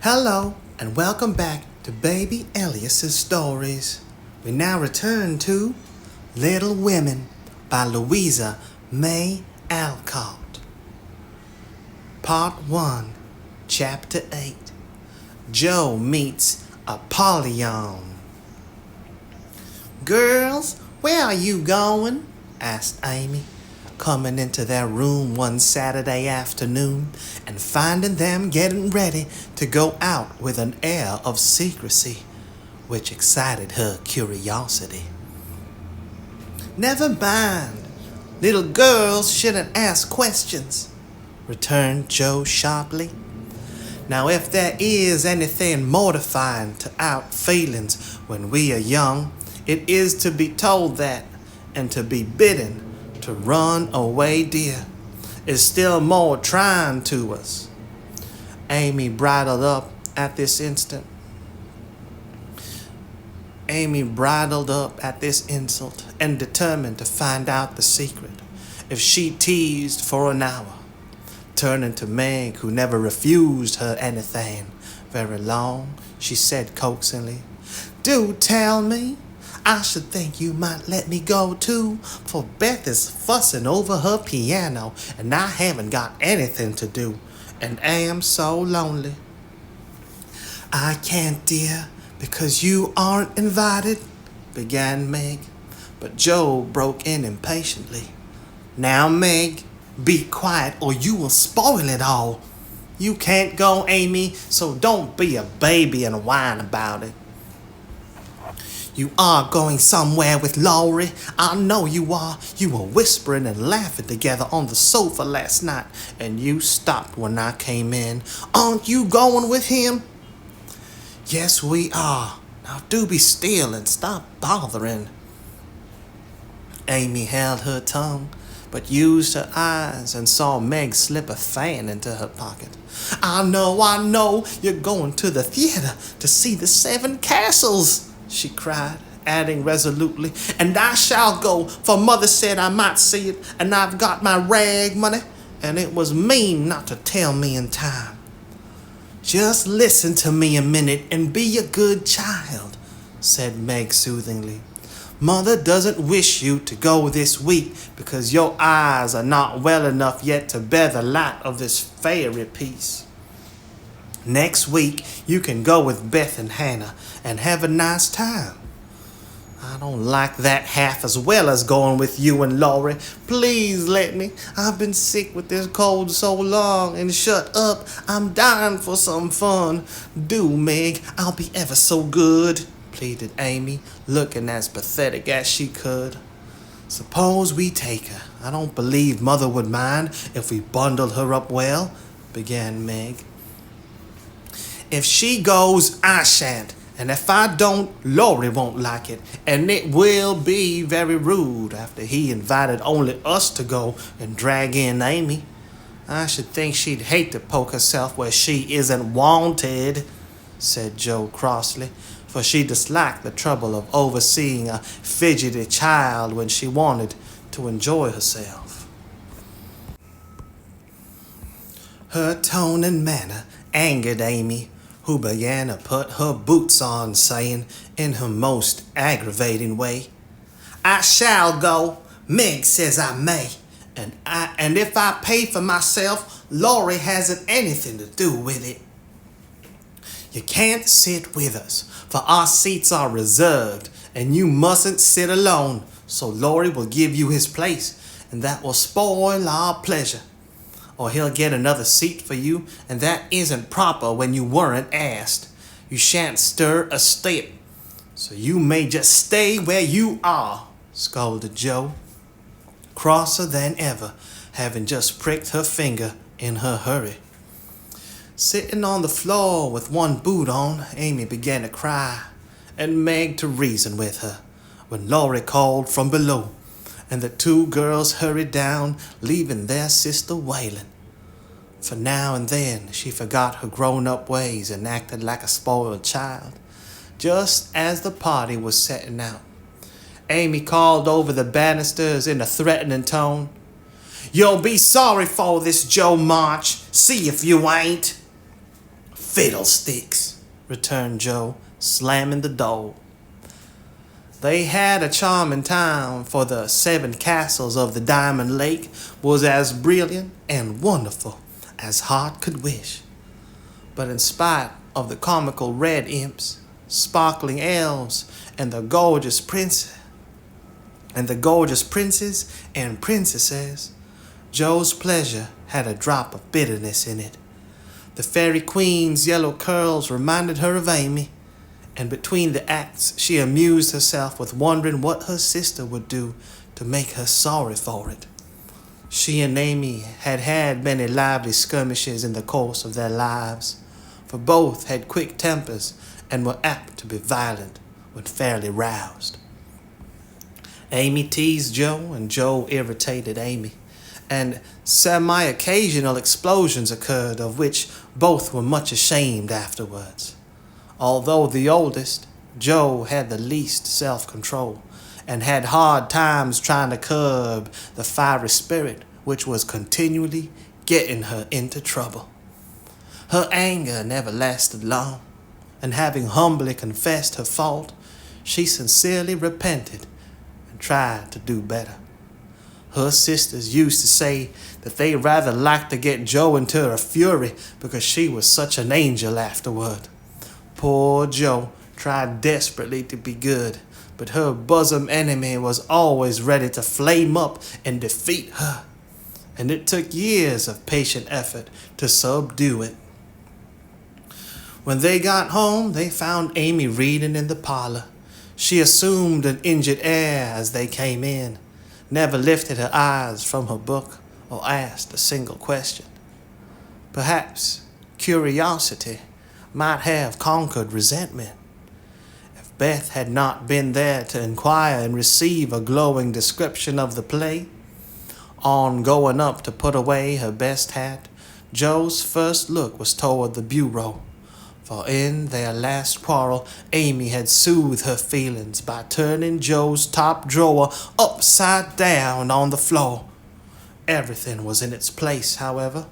Hello, and welcome back to Baby Elias's Stories. We now return to Little Women by Louisa May Alcott. Part 1, Chapter 8. Joe meets Apollyon. "Girls, where are you going?" asked Amy, coming into their room one Saturday afternoon and finding them getting ready to go out with an air of secrecy, which excited her curiosity. "Never mind. Little girls shouldn't ask questions," returned Joe sharply. "Now, if there is anything mortifying to our feelings when we are young, it is to be told that, and to be bidden to run away, dear, is still more trying to us." Amy bridled up at this insult, and determined to find out the secret if she teased for an hour. Turning to Meg, who never refused her anything very long, she said coaxingly, "Do tell me. I should think you might let me go too, for Beth is fussing over her piano and I haven't got anything to do and am so lonely." "I can't, dear, because you aren't invited," began Meg, but Joe broke in impatiently. "Now, Meg, be quiet or you will spoil it all. You can't go, Amy, so don't be a baby and whine about it." "You are going somewhere with Laurie. I know you are. You were whispering and laughing together on the sofa last night, and you stopped when I came in. Aren't you going with him?" "Yes, we are. Now do be still and stop bothering." Amy held her tongue, but used her eyes and saw Meg slip a fan into her pocket. I know, you're going to the theater to see the Seven Castles," she cried, adding resolutely, "and I shall go, for Mother said I might see it, and I've got my rag money, and it was mean not to tell me in time." "Just listen to me a minute and be a good child," said Meg soothingly. "Mother doesn't wish you to go this week because your eyes are not well enough yet to bear the light of this fairy piece. Next week you can go with Beth and Hannah and have a nice time." "I don't like that half as well as going with you and Laurie. Please let me. I've been sick with this cold so long, and shut up. I'm dying for some fun. Do, Meg. I'll be ever so good," pleaded Amy, looking as pathetic as she could. "Suppose we take her. I don't believe Mother would mind if we bundled her up well," began Meg. "If she goes, I shan't. And if I don't, Laurie won't like it. And it will be very rude after he invited only us to go and drag in Amy. I should think she'd hate to poke herself where she isn't wanted," said Joe crossly, for she disliked the trouble of overseeing a fidgety child when she wanted to enjoy herself. Her tone and manner angered Amy, who began to put her boots on, saying in her most aggravating way, "I shall go. Meg says I may. And if I pay for myself, Laurie hasn't anything to do with it. You can't sit with us, for our seats are reserved, and you mustn't sit alone, so Laurie will give you his place, and that will spoil our pleasure. Or he'll get another seat for you, and that isn't proper when you weren't asked. You shan't stir a step, so you may just stay where you are," scolded Joe, crosser than ever, having just pricked her finger in her hurry. Sitting on the floor with one boot on, Amy began to cry, and Meg to reason with her, when Laurie called from below, and the two girls hurried down, leaving their sister wailing. For now and then she forgot her grown-up ways and acted like a spoiled child. Just as the party was setting out, Amy called over the banisters in a threatening tone, "You'll be sorry for this, Joe March. See if you ain't." "Fiddlesticks," returned Joe, slamming the door. They had a charming time, for the 7 castles of the Diamond Lake was as brilliant and wonderful as heart could wish. But in spite of the comical red imps, sparkling elves, and the gorgeous princes and princesses, Joe's pleasure had a drop of bitterness in it. The fairy queen's yellow curls reminded her of Amy, and between the acts she amused herself with wondering what her sister would do to make her sorry for it. She and Amy had had many lively skirmishes in the course of their lives, for both had quick tempers and were apt to be violent when fairly roused. Amy teased Joe, and Joe irritated Amy, and semi-occasional explosions occurred, of which both were much ashamed afterwards. Although the oldest, Joe had the least self-control, and had hard times trying to curb the fiery spirit which was continually getting her into trouble. Her anger never lasted long, and having humbly confessed her fault, she sincerely repented and tried to do better. Her sisters used to say that they rather liked to get Joe into a fury because she was such an angel afterward. Poor Joe tried desperately to be good, but her bosom enemy was always ready to flame up and defeat her, and it took years of patient effort to subdue it. When they got home, they found Amy reading in the parlor. She assumed an injured air as they came in, never lifted her eyes from her book or asked a single question. Perhaps curiosity might have conquered resentment. If Beth had not been there to inquire and receive a glowing description of the play, on going up to put away her best hat, Joe's first look was toward the bureau, for in their last quarrel, Amy had soothed her feelings by turning Joe's top drawer upside down on the floor. Everything was in its place, however,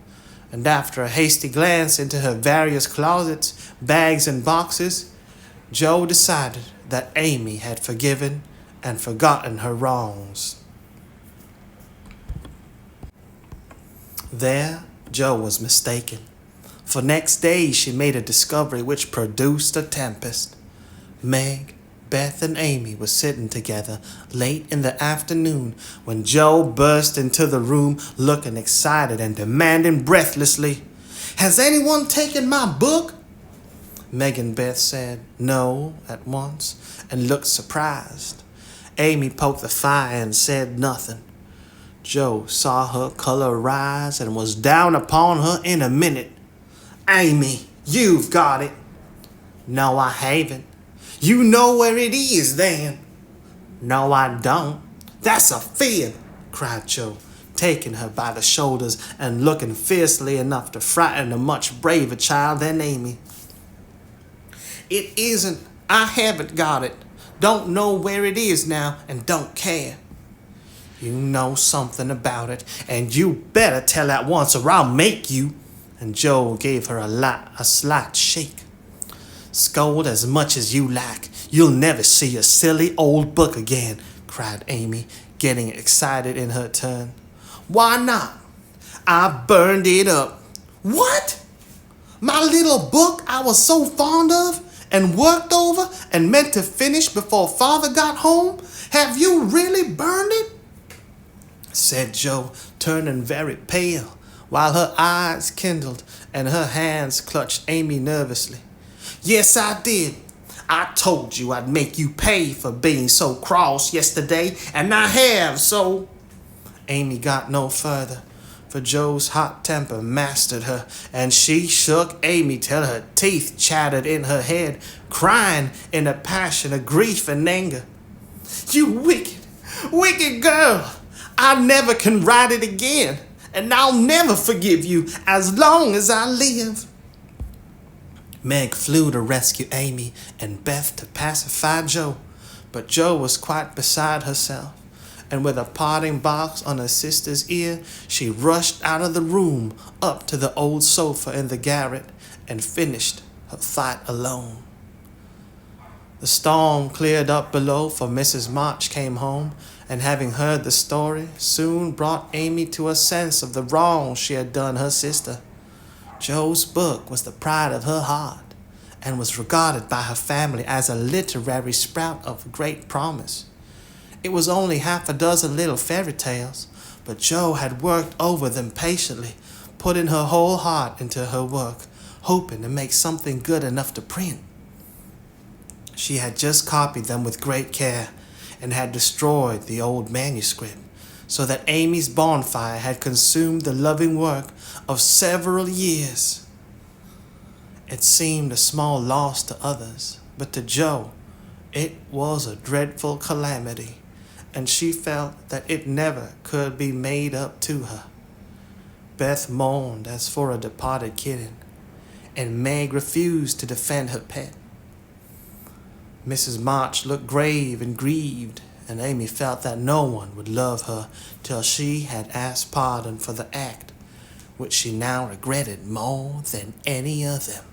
and after a hasty glance into her various closets, bags, and boxes, Joe decided that Amy had forgiven and forgotten her wrongs. There, Joe was mistaken, for next day she made a discovery which produced a tempest. Meg, Beth, and Amy were sitting together late in the afternoon when Joe burst into the room looking excited and demanding breathlessly, "Has anyone taken my book?" Meg and Beth said no at once and looked surprised. Amy poked the fire and said nothing. Joe saw her color rise and was down upon her in a minute. "Amy, you've got it." "No, I haven't." "You know where it is, then." "No, I don't." "That's a fib," cried Joe, taking her by the shoulders and looking fiercely enough to frighten a much braver child than Amy. "It isn't. I haven't got it. Don't know where it is now and don't care." "You know something about it, and you better tell at once or I'll make you." And Joe gave her a slight shake. "Scold as much as you like. You'll never see your silly old book again," cried Amy, getting excited in her turn. "Why not?" "I burned it up." "What? My little book I was so fond of and worked over and meant to finish before Father got home? Have you really burned it?" said Joe, turning very pale, while her eyes kindled and her hands clutched Amy nervously. "Yes, I did. I told you I'd make you pay for being so cross yesterday, and I have, so—" Amy got no further, for Joe's hot temper mastered her, and she shook Amy till her teeth chattered in her head, crying in a passion of grief and anger. "You wicked, wicked girl! I never can write it again, and I'll never forgive you as long as I live." Meg flew to rescue Amy and Beth to pacify Joe, but Joe was quite beside herself, and with a parting box on her sister's ear, she rushed out of the room up to the old sofa in the garret and finished her fight alone. The storm cleared up below, for Mrs. March came home, and having heard the story, soon brought Amy to a sense of the wrong she had done her sister. Jo's book was the pride of her heart, and was regarded by her family as a literary sprout of great promise. It was only half a dozen little fairy tales, but Jo had worked over them patiently, putting her whole heart into her work, hoping to make something good enough to print. She had just copied them with great care, and had destroyed the old manuscript, so that Amy's bonfire had consumed the loving work of several years. It seemed a small loss to others, but to Jo it was a dreadful calamity, and she felt that it never could be made up to her. Beth mourned as for a departed kitten, and Meg refused to defend her pet. Mrs. March looked grave and grieved, and Amy felt that no one would love her till she had asked pardon for the act, which she now regretted more than any of them.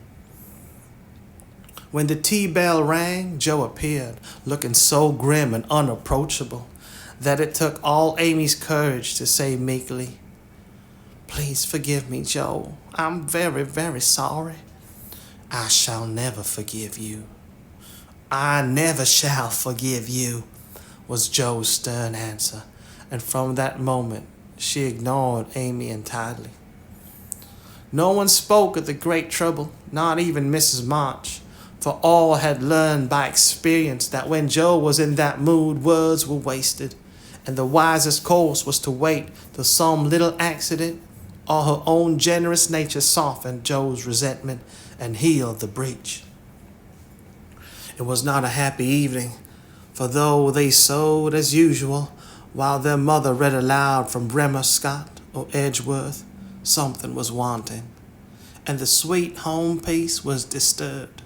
When the tea bell rang, Jo appeared, looking so grim and unapproachable that it took all Amy's courage to say meekly, "Please forgive me, Jo. I'm very, very sorry." "I shall never forgive you. I never shall forgive you," was Jo's stern answer, and from that moment she ignored Amy entirely. No one spoke of the great trouble, not even Mrs. March, for all had learned by experience that when Jo was in that mood, words were wasted, and the wisest course was to wait till some little accident or her own generous nature softened Jo's resentment and healed the breach. It was not a happy evening, for though they sewed as usual, while their mother read aloud from Bremer Scott or Edgeworth, something was wanting, and the sweet home peace was disturbed.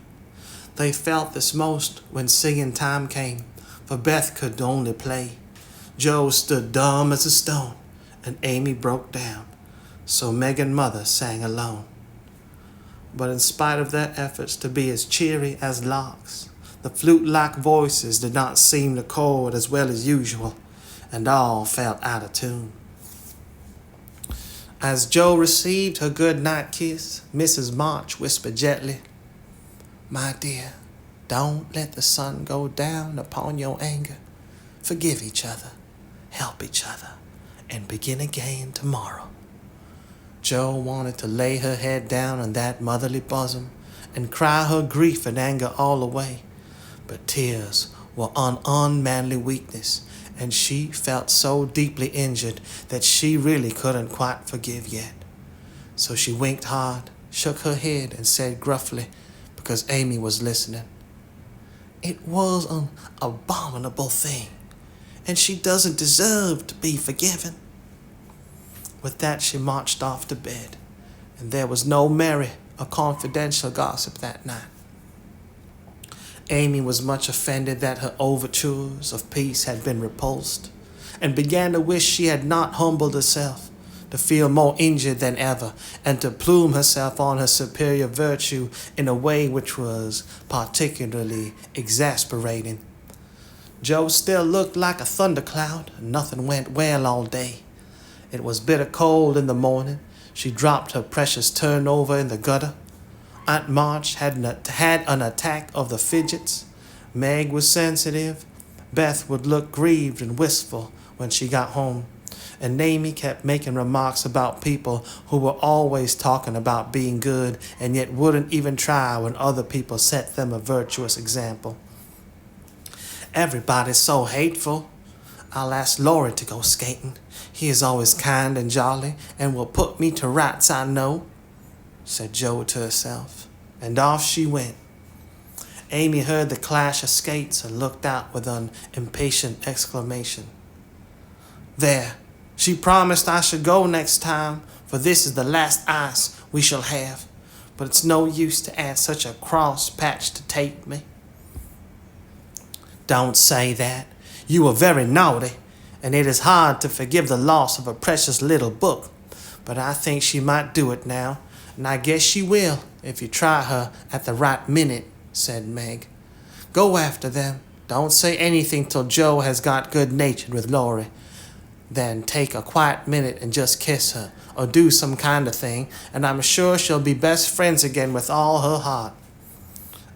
They felt this most when singing time came, for Beth could only play. Jo stood dumb as a stone, and Amy broke down, so Meg and Mother sang alone. But in spite of their efforts to be as cheery as larks, the flute-like voices did not seem to chord as well as usual, and all felt out of tune. As Jo received her good-night kiss, Mrs. March whispered gently, "My dear, don't let the sun go down upon your anger. Forgive each other, help each other, and begin again tomorrow." Jo wanted to lay her head down on that motherly bosom and cry her grief and anger all away, but tears were an unmanly weakness, and she felt so deeply injured that she really couldn't quite forgive yet. So she winked hard, shook her head, and said gruffly, because Amy was listening, "It was an abominable thing, and she doesn't deserve to be forgiven." With that she marched off to bed, and there was no merry or confidential gossip that night. Amy was much offended that her overtures of peace had been repulsed, and began to wish she had not humbled herself, to feel more injured than ever, and to plume herself on her superior virtue in a way which was particularly exasperating. Jo still looked like a thundercloud, and nothing went well all day. It was bitter cold in the morning. She dropped her precious turnover in the gutter. Aunt March had an attack of the fidgets. Meg was sensitive. Beth would look grieved and wistful when she got home. And Amy kept making remarks about people who were always talking about being good and yet wouldn't even try when other people set them a virtuous example. "Everybody's so hateful. I'll ask Laurie to go skating. He is always kind and jolly and will put me to rights, I know," said Jo to herself, and off she went. Amy heard the clash of skates and looked out with an impatient exclamation. "There, she promised I should go next time, for this is the last ice we shall have, but it's no use to ask such a cross patch to take me." "Don't say that. You were very naughty, and it is hard to forgive the loss of a precious little book, but I think she might do it now, and I guess she will if you try her at the right minute," said Meg. "Go after them. Don't say anything till Joe has got good-natured with Laurie. Then take a quiet minute and just kiss her, or do some kind of thing, and I'm sure she'll be best friends again with all her heart."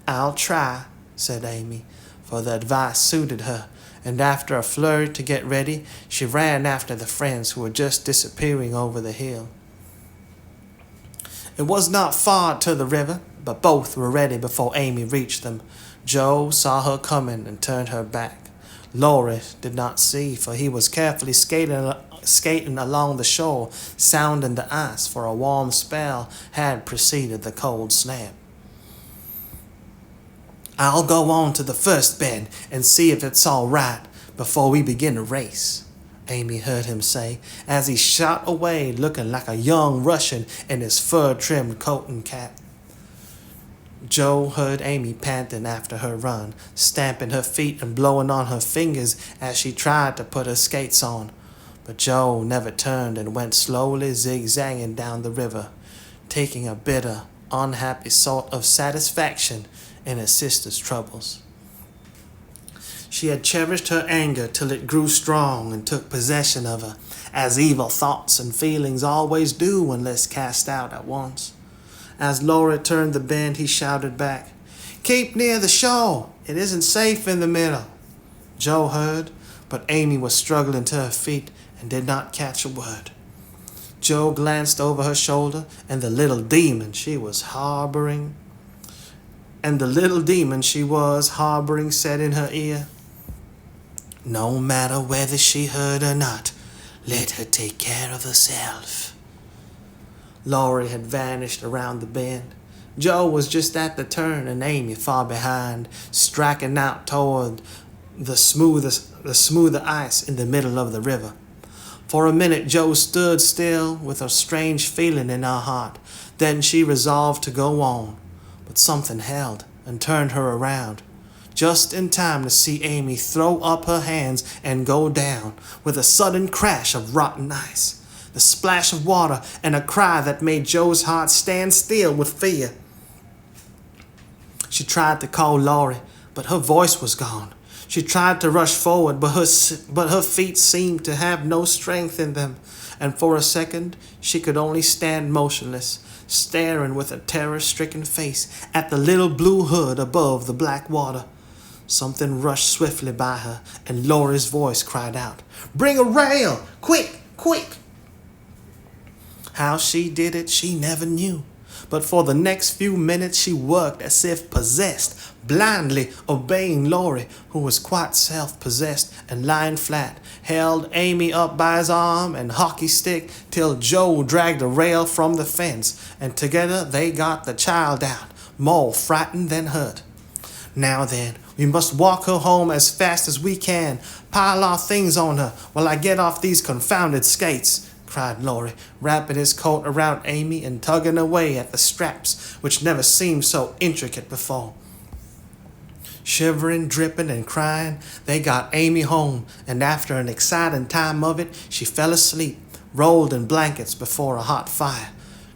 "I'll try," said Amy, for the advice suited her, and after a flurry to get ready, she ran after the friends who were just disappearing over the hill. It was not far to the river, but both were ready before Amy reached them. Joe saw her coming and turned her back. Laurie did not see, for he was carefully skating along the shore, sounding the ice, for a warm spell had preceded the cold snap. "I'll go on to the first bend and see if it's all right before we begin to race," Amy heard him say, as he shot away looking like a young Russian in his fur-trimmed coat and cap. Joe heard Amy panting after her run, stamping her feet and blowing on her fingers as she tried to put her skates on. But Joe never turned and went slowly zigzagging down the river, taking a bitter, unhappy sort of satisfaction in her sister's troubles. She had cherished her anger till it grew strong and took possession of her, as evil thoughts and feelings always do unless cast out at once. As Laurie turned the bend, he shouted back, "Keep near the shore. It isn't safe in the middle." Joe heard, but Amy was struggling to her feet and did not catch a word. Joe glanced over her shoulder, and the little demon she was harboring said in her ear, "No matter whether she heard or not, let her take care of herself." Laurie had vanished around the bend. Joe was just at the turn and Amy far behind, striking out toward the smoother ice in the middle of the river. For a minute Joe stood still with a strange feeling in her heart. Then she resolved to go on, but something held and turned her around, just in time to see Amy throw up her hands and go down with a sudden crash of rotten ice, the splash of water, and a cry that made Joe's heart stand still with fear. She tried to call Laurie, but her voice was gone. She tried to rush forward, but her feet seemed to have no strength in them, and for a second she could only stand motionless, staring with a terror-stricken face at the little blue hood above the black water. Something rushed swiftly by her, and Laurie's voice cried out, "Bring a rail! Quick, quick!" How she did it, she never knew. But for the next few minutes she worked as if possessed, blindly obeying Laurie, who was quite self-possessed and lying flat, held Amy up by his arm and hockey stick till Joe dragged a rail from the fence, and together they got the child out, more frightened than hurt. "Now then, we must walk her home as fast as we can. Pile our things on her while I get off these confounded skates," cried Laurie, wrapping his coat around Amy and tugging away at the straps, which never seemed so intricate before. Shivering, dripping, and crying, they got Amy home, and after an exciting time of it, she fell asleep, rolled in blankets before a hot fire.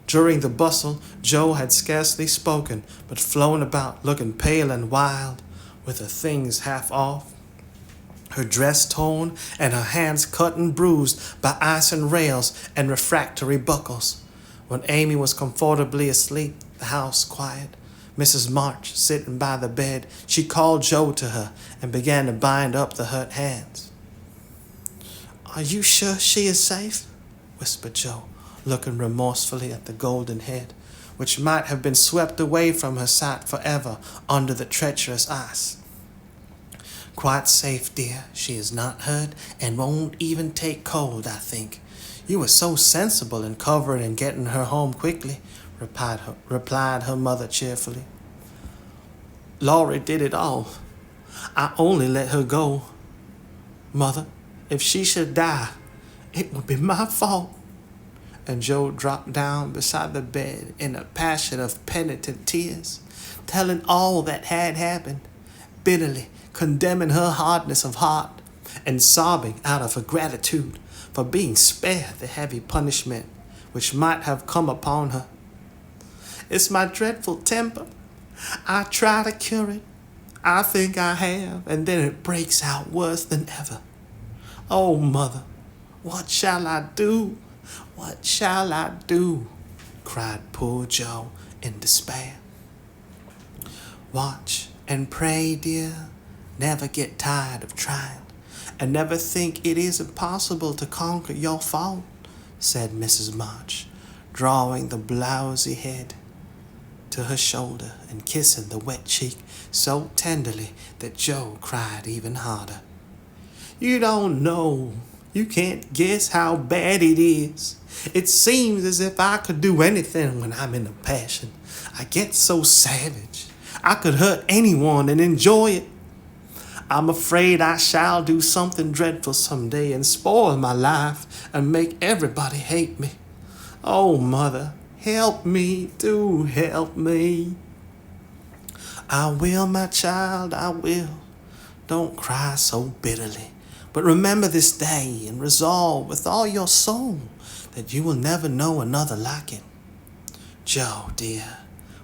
During the bustle, Joe had scarcely spoken, but flown about, looking pale and wild, with her things half off, her dress torn, and her hands cut and bruised by ice and rails and refractory buckles. When Amy was comfortably asleep, the house quiet, Mrs. March sitting by the bed, she called Joe to her and began to bind up the hurt hands. "Are you sure she is safe?" whispered Joe, looking remorsefully at the golden head, which might have been swept away from her sight forever under the treacherous ice. "Quite safe, dear. She is not hurt and won't even take cold, I think. You were so sensible in covering and getting her home quickly," replied her mother cheerfully. "Laurie did it all. I only let her go. Mother, if she should die, it would be my fault." And Joe dropped down beside the bed in a passion of penitent tears, telling all that had happened, bitterly condemning her hardness of heart, and sobbing out of her gratitude for being spared the heavy punishment which might have come upon her. It's my dreadful temper. I try to cure it. I think I have, and then it breaks out worse than ever. Oh, mother, what shall I do? What shall I do? Cried poor Joe in despair. Watch and pray, dear. Never get tired of trying, and never think it is impossible to conquer your fault, said Mrs. March, drawing the blousy head to her shoulder and kissing the wet cheek so tenderly that Joe cried even harder. You don't know. You can't guess how bad it is. It seems as if I could do anything when I'm in a passion. I get so savage. I could hurt anyone and enjoy it. I'm afraid I shall do something dreadful someday and spoil my life and make everybody hate me. Oh, mother, help me, do help me. I will, my child, I will. Don't cry so bitterly, but remember this day and resolve with all your soul that you will never know another like it. Joe, dear,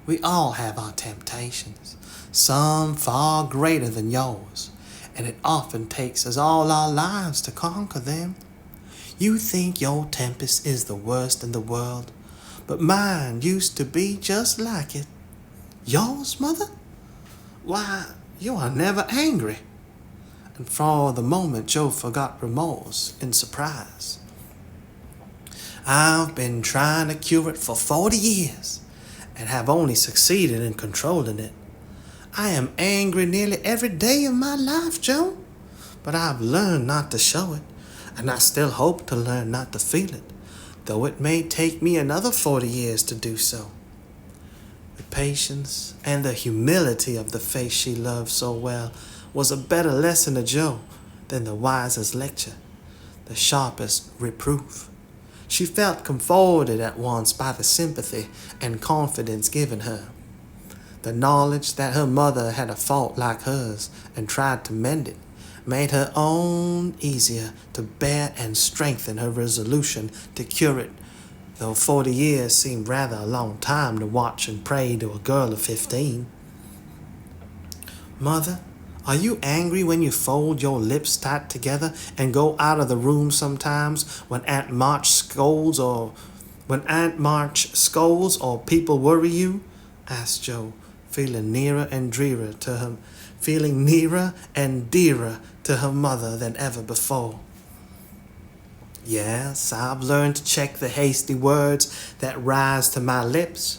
we all have our temptations, some far greater than yours, and it often takes us all our lives to conquer them. You think your tempest is the worst in the world, but mine used to be just like it. Yours, mother? Why, you are never angry. And for the moment Joe forgot remorse in surprise. I've been trying to cure it for 40 years and have only succeeded in controlling it. I am angry nearly every day of my life, Joe, but I've learned not to show it, and I still hope to learn not to feel it, though it may take me another 40 years to do so. The patience and the humility of the face she loved so well was a better lesson to Joe than the wisest lecture, the sharpest reproof. She felt comforted at once by the sympathy and confidence given her. The knowledge that her mother had a fault like hers and tried to mend it made her own easier to bear and strengthen her resolution to cure it, though 40 years seemed rather a long time to watch and pray to a girl of 15. Mother, are you angry when you fold your lips tight together and go out of the room sometimes when Aunt March scolds or people worry you? Asked Joe, feeling nearer and dearer to her mother than ever before. Yes, I've learned to check the hasty words that rise to my lips.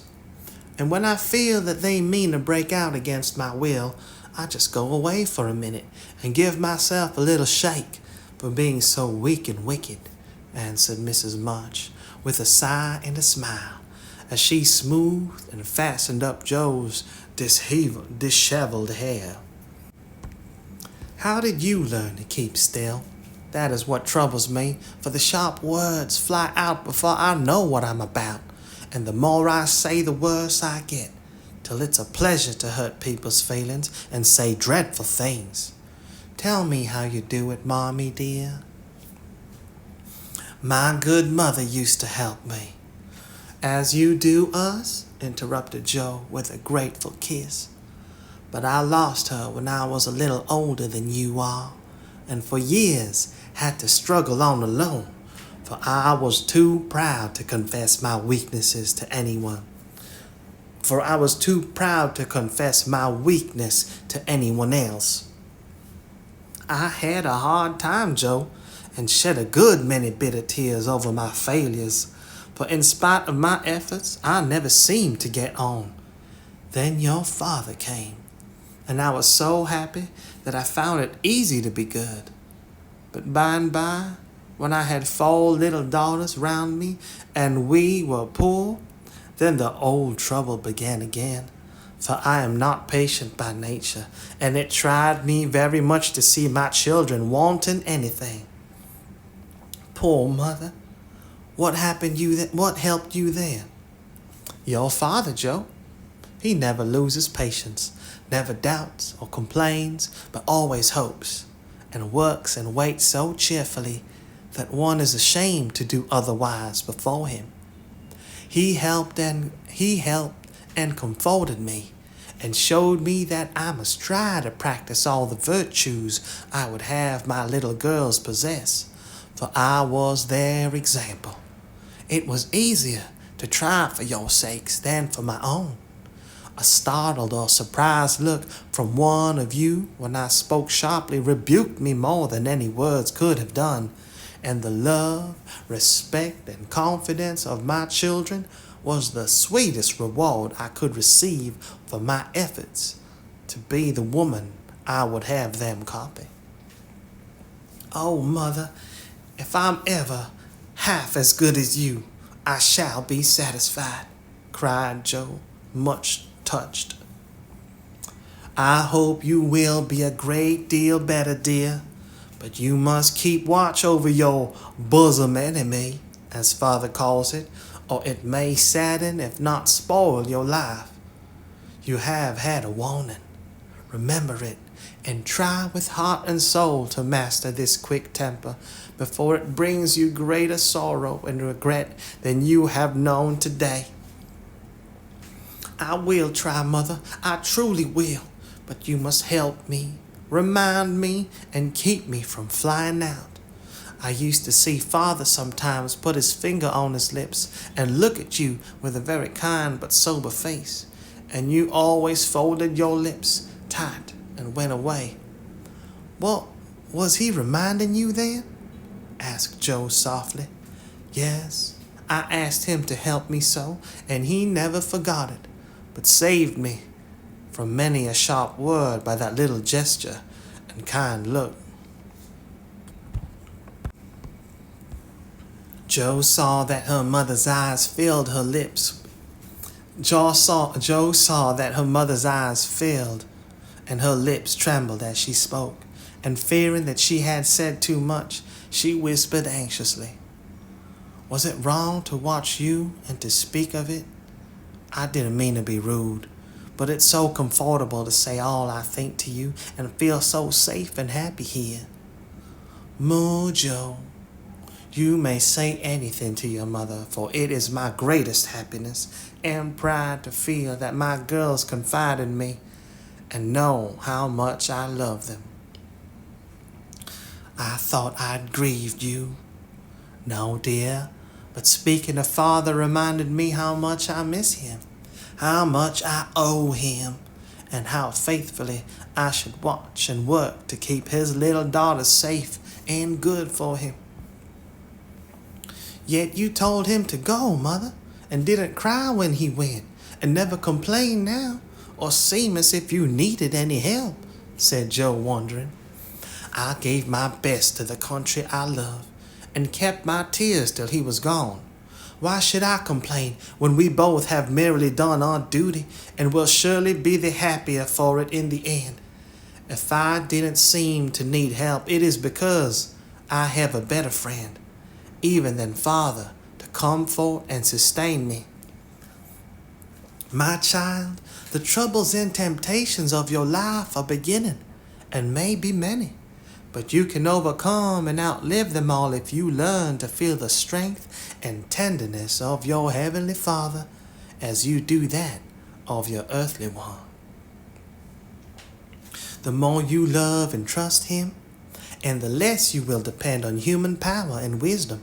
And when I feel that they mean to break out against my will, I just go away for a minute and give myself a little shake for being so weak and wicked, answered Mrs. March with a sigh and a smile as she smoothed and fastened up Joe's disheveled hair. How did you learn to keep still? That is what troubles me, for the sharp words fly out before I know what I'm about, and the more I say, the worse I get, till it's a pleasure to hurt people's feelings and say dreadful things. Tell me how you do it, Mommy dear. My good mother used to help me. As you do us, interrupted Joe with a grateful kiss. But I lost her when I was a little older than you are, and for years had to struggle on alone, for I was too proud to confess my weaknesses to anyone. Else. I had a hard time, Joe, and shed a good many bitter tears over my failures, for in spite of my efforts, I never seemed to get on. Then your father came, and I was so happy that I found it easy to be good. But by and by, when I had 4 little daughters round me, and we were poor, then the old trouble began again. For I am not patient by nature, and it tried me very much to see my children wanting anything. Poor mother, what helped you then? Your father, Joe. He never loses patience, never doubts or complains, but always hopes, and works and waits so cheerfully that one is ashamed to do otherwise before him. He helped and comforted me, and showed me that I must try to practice all the virtues I would have my little girls possess, for I was their example. It was easier to try for your sakes than for my own. A startled or surprised look from one of you when I spoke sharply rebuked me more than any words could have done, and the love, respect, and confidence of my children was the sweetest reward I could receive for my efforts to be the woman I would have them copy. Oh, Mother, if I'm ever half as good as you, I shall be satisfied, cried Joe, much touched. I hope you will be a great deal better, dear, but you must keep watch over your bosom enemy, as Father calls it, or it may sadden, if not spoil, your life. You have had a warning. Remember it, and try with heart and soul to master this quick temper before it brings you greater sorrow and regret than you have known today. I will try, Mother, I truly will, but you must help me, remind me, and keep me from flying out. I used to see Father sometimes put his finger on his lips and look at you with a very kind but sober face, and you always folded your lips tight and went away. What was he reminding you then? Asked Joe softly. Yes, I asked him to help me so, and he never forgot it, but saved me from many a sharp word by that little gesture and kind look. Joe saw that her mother's eyes filled her lips. Joe saw that her mother's eyes filled and her lips trembled as she spoke, and fearing that she had said too much, she whispered anxiously, Was it wrong to watch you and to speak of it? I didn't mean to be rude, but it's so comfortable to say all I think to you and feel so safe and happy here. Moo, Joe, you may say anything to your mother, for it is my greatest happiness and pride to feel that my girls confide in me and know how much I love them. I thought I'd grieved you. No, dear, but speaking of Father reminded me how much I miss him, how much I owe him, and how faithfully I should watch and work to keep his little daughter safe and good for him. Yet you told him to go, Mother, and didn't cry when he went, and never complained now, or seem as if you needed any help, said Joe, wondering. I gave my best to the country I love, and kept my tears till he was gone. Why should I complain when we both have merrily done our duty, and will surely be the happier for it in the end? If I didn't seem to need help, it is because I have a better friend, even than Father, to comfort and sustain me. My child, the troubles and temptations of your life are beginning, and may be many. But you can overcome and outlive them all if you learn to feel the strength and tenderness of your Heavenly Father as you do that of your earthly one. The more you love and trust Him, and the less you will depend on human power and wisdom.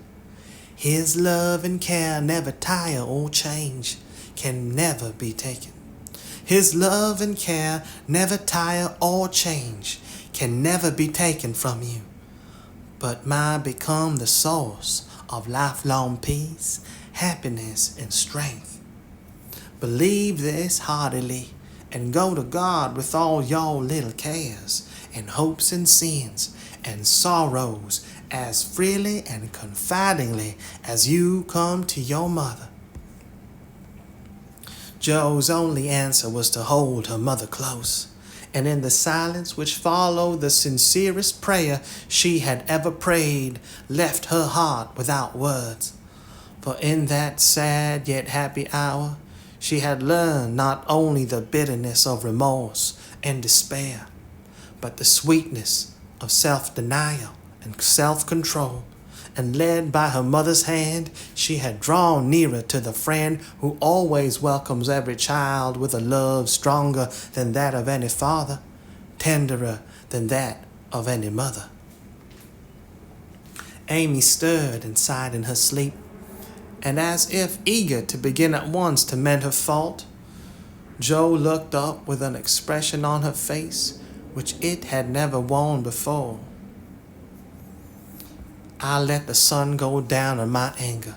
His love and care never tire or change, can never be taken. His love and care never tire or change, can never be taken from you, but might become the source of lifelong peace, happiness, and strength. Believe this heartily, and go to God with all your little cares, and hopes and sins, and sorrows as freely and confidingly as you come to your mother. Joe's only answer was to hold her mother close, and in the silence which followed the sincerest prayer she had ever prayed left her heart without words. For in that sad yet happy hour she had learned not only the bitterness of remorse and despair, but the sweetness of self-denial and self-control, and led by her mother's hand, she had drawn nearer to the friend who always welcomes every child with a love stronger than that of any father, tenderer than that of any mother. Amy stirred and sighed in her sleep, and as if eager to begin at once to mend her fault, Joe looked up with an expression on her face which it had never worn before. I let the sun go down on my anger.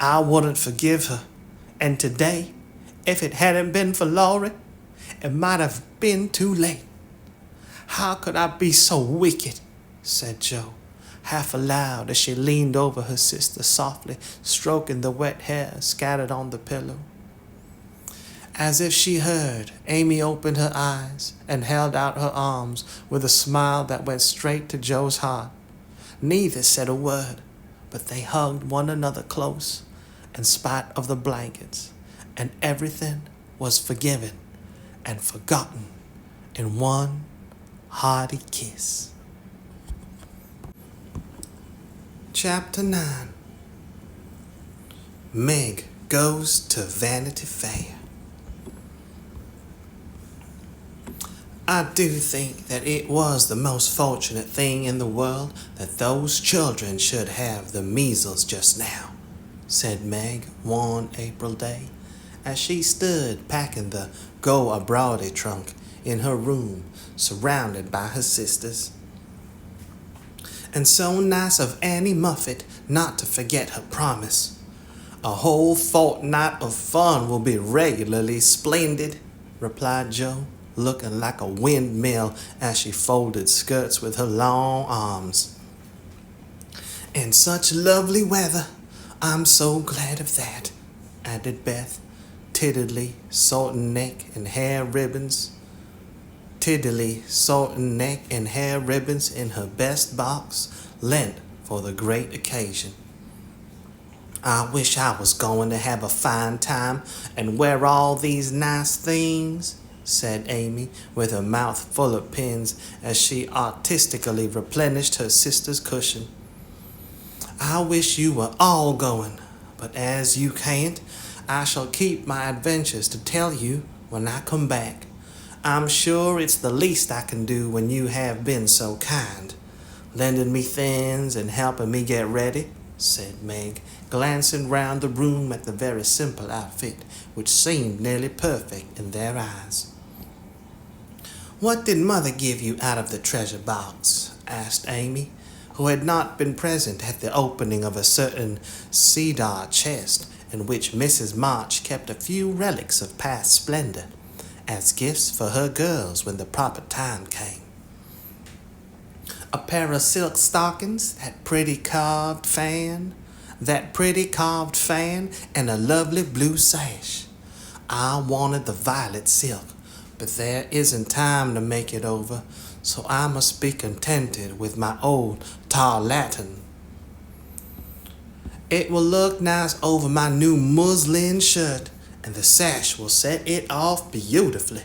I wouldn't forgive her, and today, if it hadn't been for Laurie, it might have been too late. How could I be so wicked? Said Joe, half aloud as she leaned over her sister, softly stroking the wet hair scattered on the pillow. As if she heard, Amy opened her eyes and held out her arms with a smile that went straight to Joe's heart. Neither said a word, but they hugged one another close in spite of the blankets, and everything was forgiven and forgotten in one hearty kiss. Chapter 9. Meg goes to Vanity Fair. I do think that it was the most fortunate thing in the world that those children should have the measles just now, said Meg one April day, as she stood packing the go-abroady trunk in her room, surrounded by her sisters. And so nice of Annie Muffet not to forget her promise. A whole fortnight of fun will be regularly splendid, replied Joe, looking like a windmill as she folded skirts with her long arms. And such lovely weather. I'm so glad of that, added Beth, tiddly, sorting neck and hair ribbons. Tiddly, sorting neck and hair ribbons in her best box, lent for the great occasion. I wish I was going to have a fine time and wear all these nice things, said Amy, with her mouth full of pins as she artistically replenished her sister's cushion. I wish you were all going, but as you can't, I shall keep my adventures to tell you when I come back. I'm sure it's the least I can do when you have been so kind, lending me things and helping me get ready, said Meg, glancing round the room at the very simple outfit, which seemed nearly perfect in their eyes. What did Mother give you out of the treasure box? Asked Amy, who had not been present at the opening of a certain cedar chest in which Mrs. March kept a few relics of past splendor, as gifts for her girls when the proper time came. A pair of silk stockings, that pretty carved fan, and a lovely blue sash. I wanted the violet silk, but there isn't time to make it over, so I must be contented with my old tarlatan. It will look nice over my new muslin shirt, and the sash will set it off beautifully.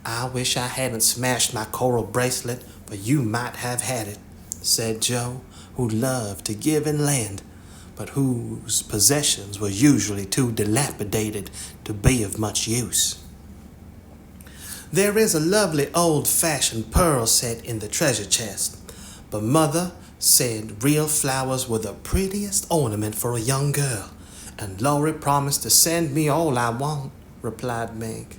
I wish I hadn't smashed my coral bracelet, for you might have had it, said Joe, who loved to give and lend, but whose possessions were usually too dilapidated to be of much use. There is a lovely old-fashioned pearl set in the treasure chest, but Mother said real flowers were the prettiest ornament for a young girl, and Laurie promised to send me all I want, replied Meg.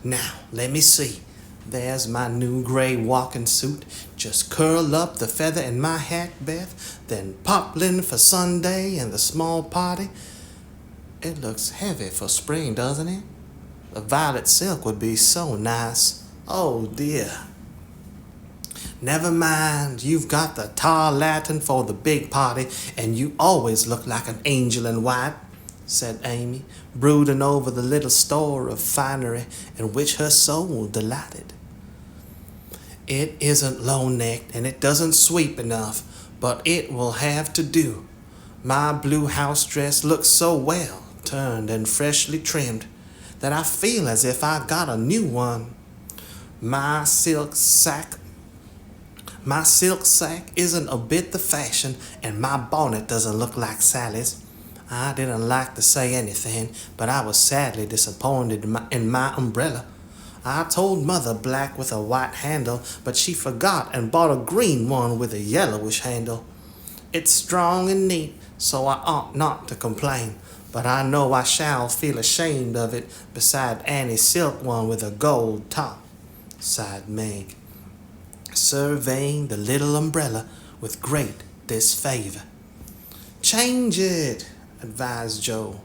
Now, let me see. There's my new gray walking suit. Just curl up the feather in my hat, Beth, then poplin for Sunday and the small party. It looks heavy for spring, doesn't it? The violet silk would be so nice. Oh, dear. Never mind, you've got the tarlatan for the big party, and you always look like an angel in white, said Amy, brooding over the little store of finery in which her soul delighted. It isn't low-necked, and it doesn't sweep enough, but it will have to do. My blue house dress looks so well turned and freshly trimmed that I feel as if I got a new one. My silk sack My silk sack isn't a bit the fashion, and my bonnet doesn't look like Sally's. I didn't like to say anything, but I was sadly disappointed in my umbrella. I told Mother black with a white handle, but she forgot and bought a green one with a yellowish handle. It's strong and neat, so I ought not to complain, but I know I shall feel ashamed of it beside Annie's silk one with a gold top, sighed Meg, surveying the little umbrella with great disfavor. Change it, advised Joe.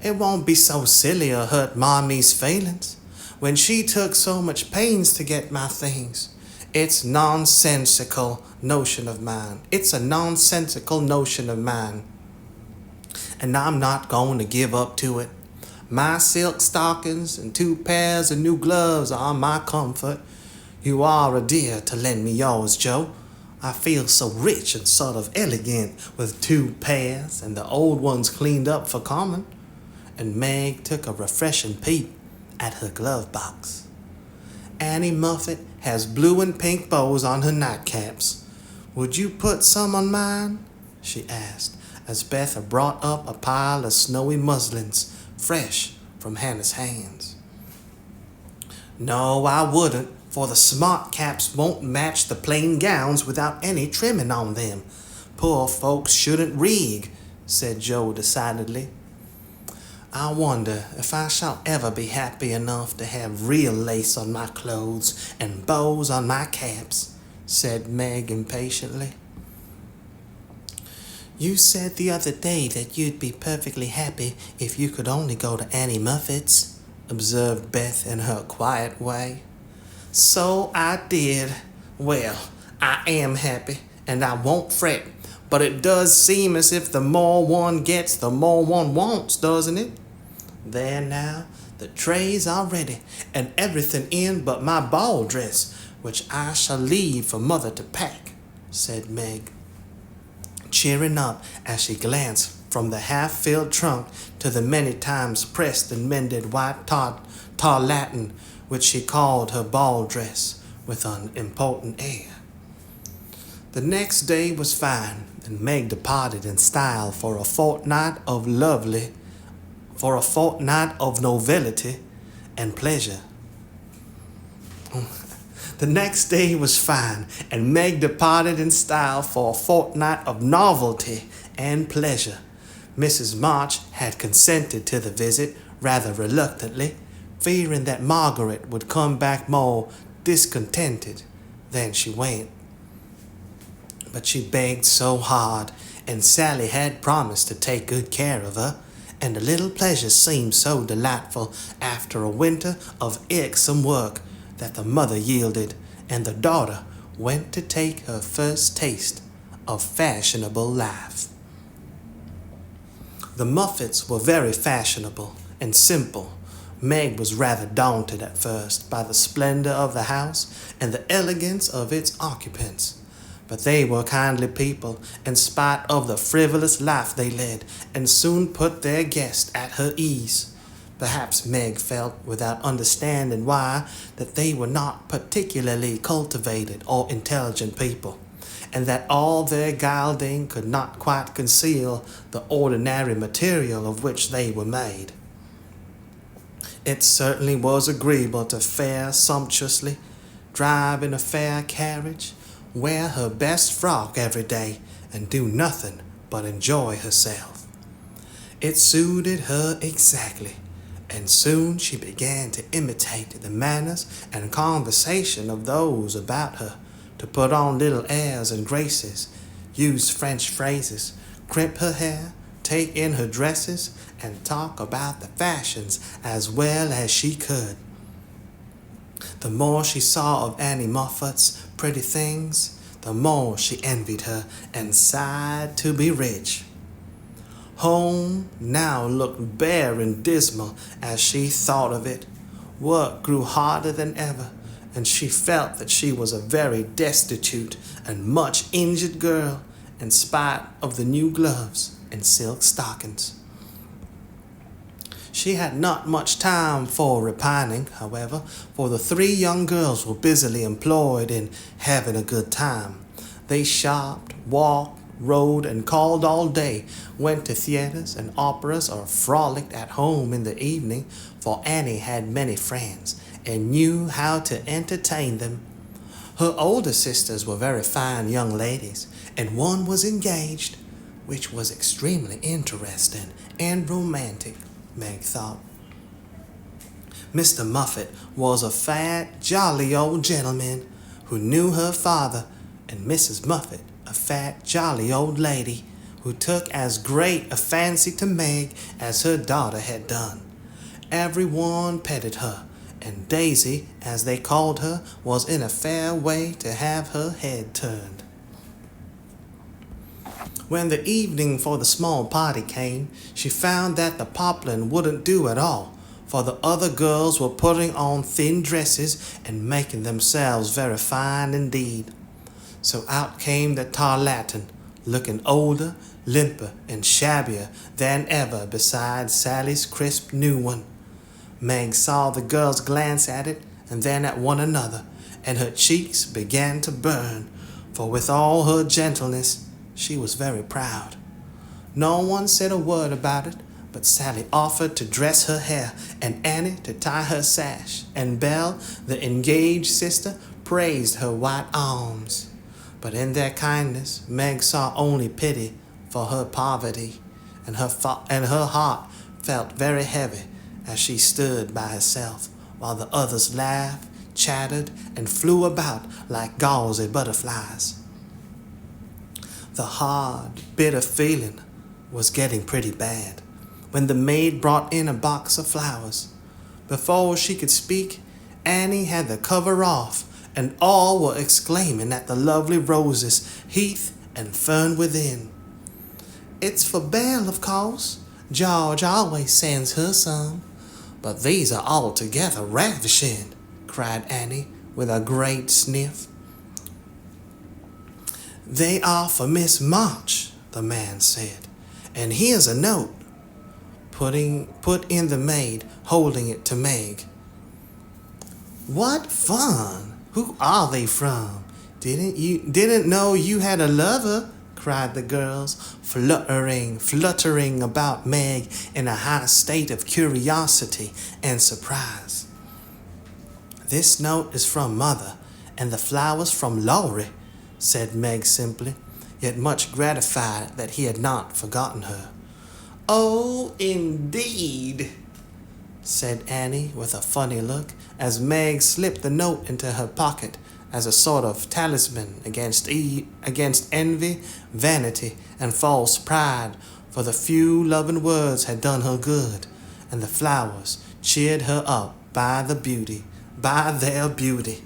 It won't be so silly or hurt Mommy's feelings when she took so much pains to get my things. It's a nonsensical notion of mine, and I'm not going to give up to it. My silk stockings and 2 pairs of new gloves are my comfort. You are a dear to lend me yours, Joe. I feel so rich and sort of elegant with 2 pairs and the old ones cleaned up for common. And Meg took a refreshing peep at her glove box. Annie Muffet has blue and pink bows on her nightcaps. Would you put some on mine? She asked, as Beth brought up a pile of snowy muslins, fresh from Hannah's hands. No, I wouldn't, for the smart caps won't match the plain gowns without any trimming on them. Poor folks shouldn't rig, said Joe decidedly. I wonder if I shall ever be happy enough to have real lace on my clothes and bows on my caps, said Meg impatiently. You said the other day that you'd be perfectly happy if you could only go to Annie Muffet's, observed Beth in her quiet way. So I did. Well, I am happy, and I won't fret, but it does seem as if the more one gets, the more one wants, doesn't it? There now, the trays are ready, and everything in but my ball dress, which I shall leave for Mother to pack, said Meg, cheering up as she glanced from the half-filled trunk to the many times pressed and mended white tarlatan, which she called her ball dress with an important air. The next day was fine, and Meg departed in style for a fortnight of novelty and pleasure. The next day was fine, and Meg departed in style for a fortnight of novelty and pleasure. Mrs. March had consented to the visit rather reluctantly, fearing that Margaret would come back more discontented than she went. But she begged so hard, and Sally had promised to take good care of her, and the little pleasure seemed so delightful after a winter of irksome work that the mother yielded, and the daughter went to take her first taste of fashionable life. The Muffets were very fashionable and simple. Meg was rather daunted at first by the splendor of the house and the elegance of its occupants. But they were kindly people, in spite of the frivolous life they led, and soon put their guest at her ease. Perhaps Meg felt, without understanding why, that they were not particularly cultivated or intelligent people, and that all their gilding could not quite conceal the ordinary material of which they were made. It certainly was agreeable to fare sumptuously, drive in a fair carriage, wear her best frock every day, and do nothing but enjoy herself. It suited her exactly, and soon she began to imitate the manners and conversation of those about her, to put on little airs and graces, use French phrases, crimp her hair, take in her dresses, and talk about the fashions as well as she could. The more she saw of Annie Muffet's pretty things, the more she envied her and sighed to be rich. Home now looked bare and dismal as she thought of it. Work grew harder than ever, and she felt that she was a very destitute and much injured girl, in spite of the new gloves and silk stockings. She had not much time for repining, however, for the three young girls were busily employed in having a good time. They shopped, walked, rode, and called all day, went to theaters and operas, or frolicked at home in the evening, for Annie had many friends and knew how to entertain them. Her older sisters were very fine young ladies, and one was engaged, which was extremely interesting and romantic, Meg thought. Mr. Muffet was a fat, jolly old gentleman who knew her father, and Mrs. Muffet a fat, jolly old lady who took as great a fancy to Meg as her daughter had done. Everyone petted her, and Daisy, as they called her, was in a fair way to have her head turned. When the evening for the small party came, she found that the poplin wouldn't do at all, for the other girls were putting on thin dresses and making themselves very fine indeed. So out came the tarlatan, looking older, limper, and shabbier than ever beside Sally's crisp new one. Meg saw the girls glance at it and then at one another, and her cheeks began to burn, for with all her gentleness, she was very proud. No one said a word about it, but Sally offered to dress her hair, and Annie to tie her sash, and Belle, the engaged sister, praised her white arms. But in their kindness, Meg saw only pity for her poverty, and her heart felt very heavy as she stood by herself, while the others laughed, chattered, and flew about like gauzy butterflies. The hard, bitter feeling was getting pretty bad when the maid brought in a box of flowers. Before she could speak, Annie had the cover off, and all were exclaiming at the lovely roses, heath, and fern within. "It's for Belle, of course. George always sends her some. But these are altogether ravishing," cried Annie with a great sniff. "They are for Miss March," the man said. "And here's a note," put in the maid, holding it to Meg. "What fun! Who are they from? Didn't know you had a lover," cried the girls, fluttering about Meg in a high state of curiosity and surprise. "This note is from Mother, and the flowers from Laurie," said Meg simply, yet much gratified that he had not forgotten her. "Oh, indeed," said Annie with a funny look, as Meg slipped the note into her pocket as a sort of talisman against envy, vanity, and false pride, for the few loving words had done her good, and the flowers cheered her up by their beauty.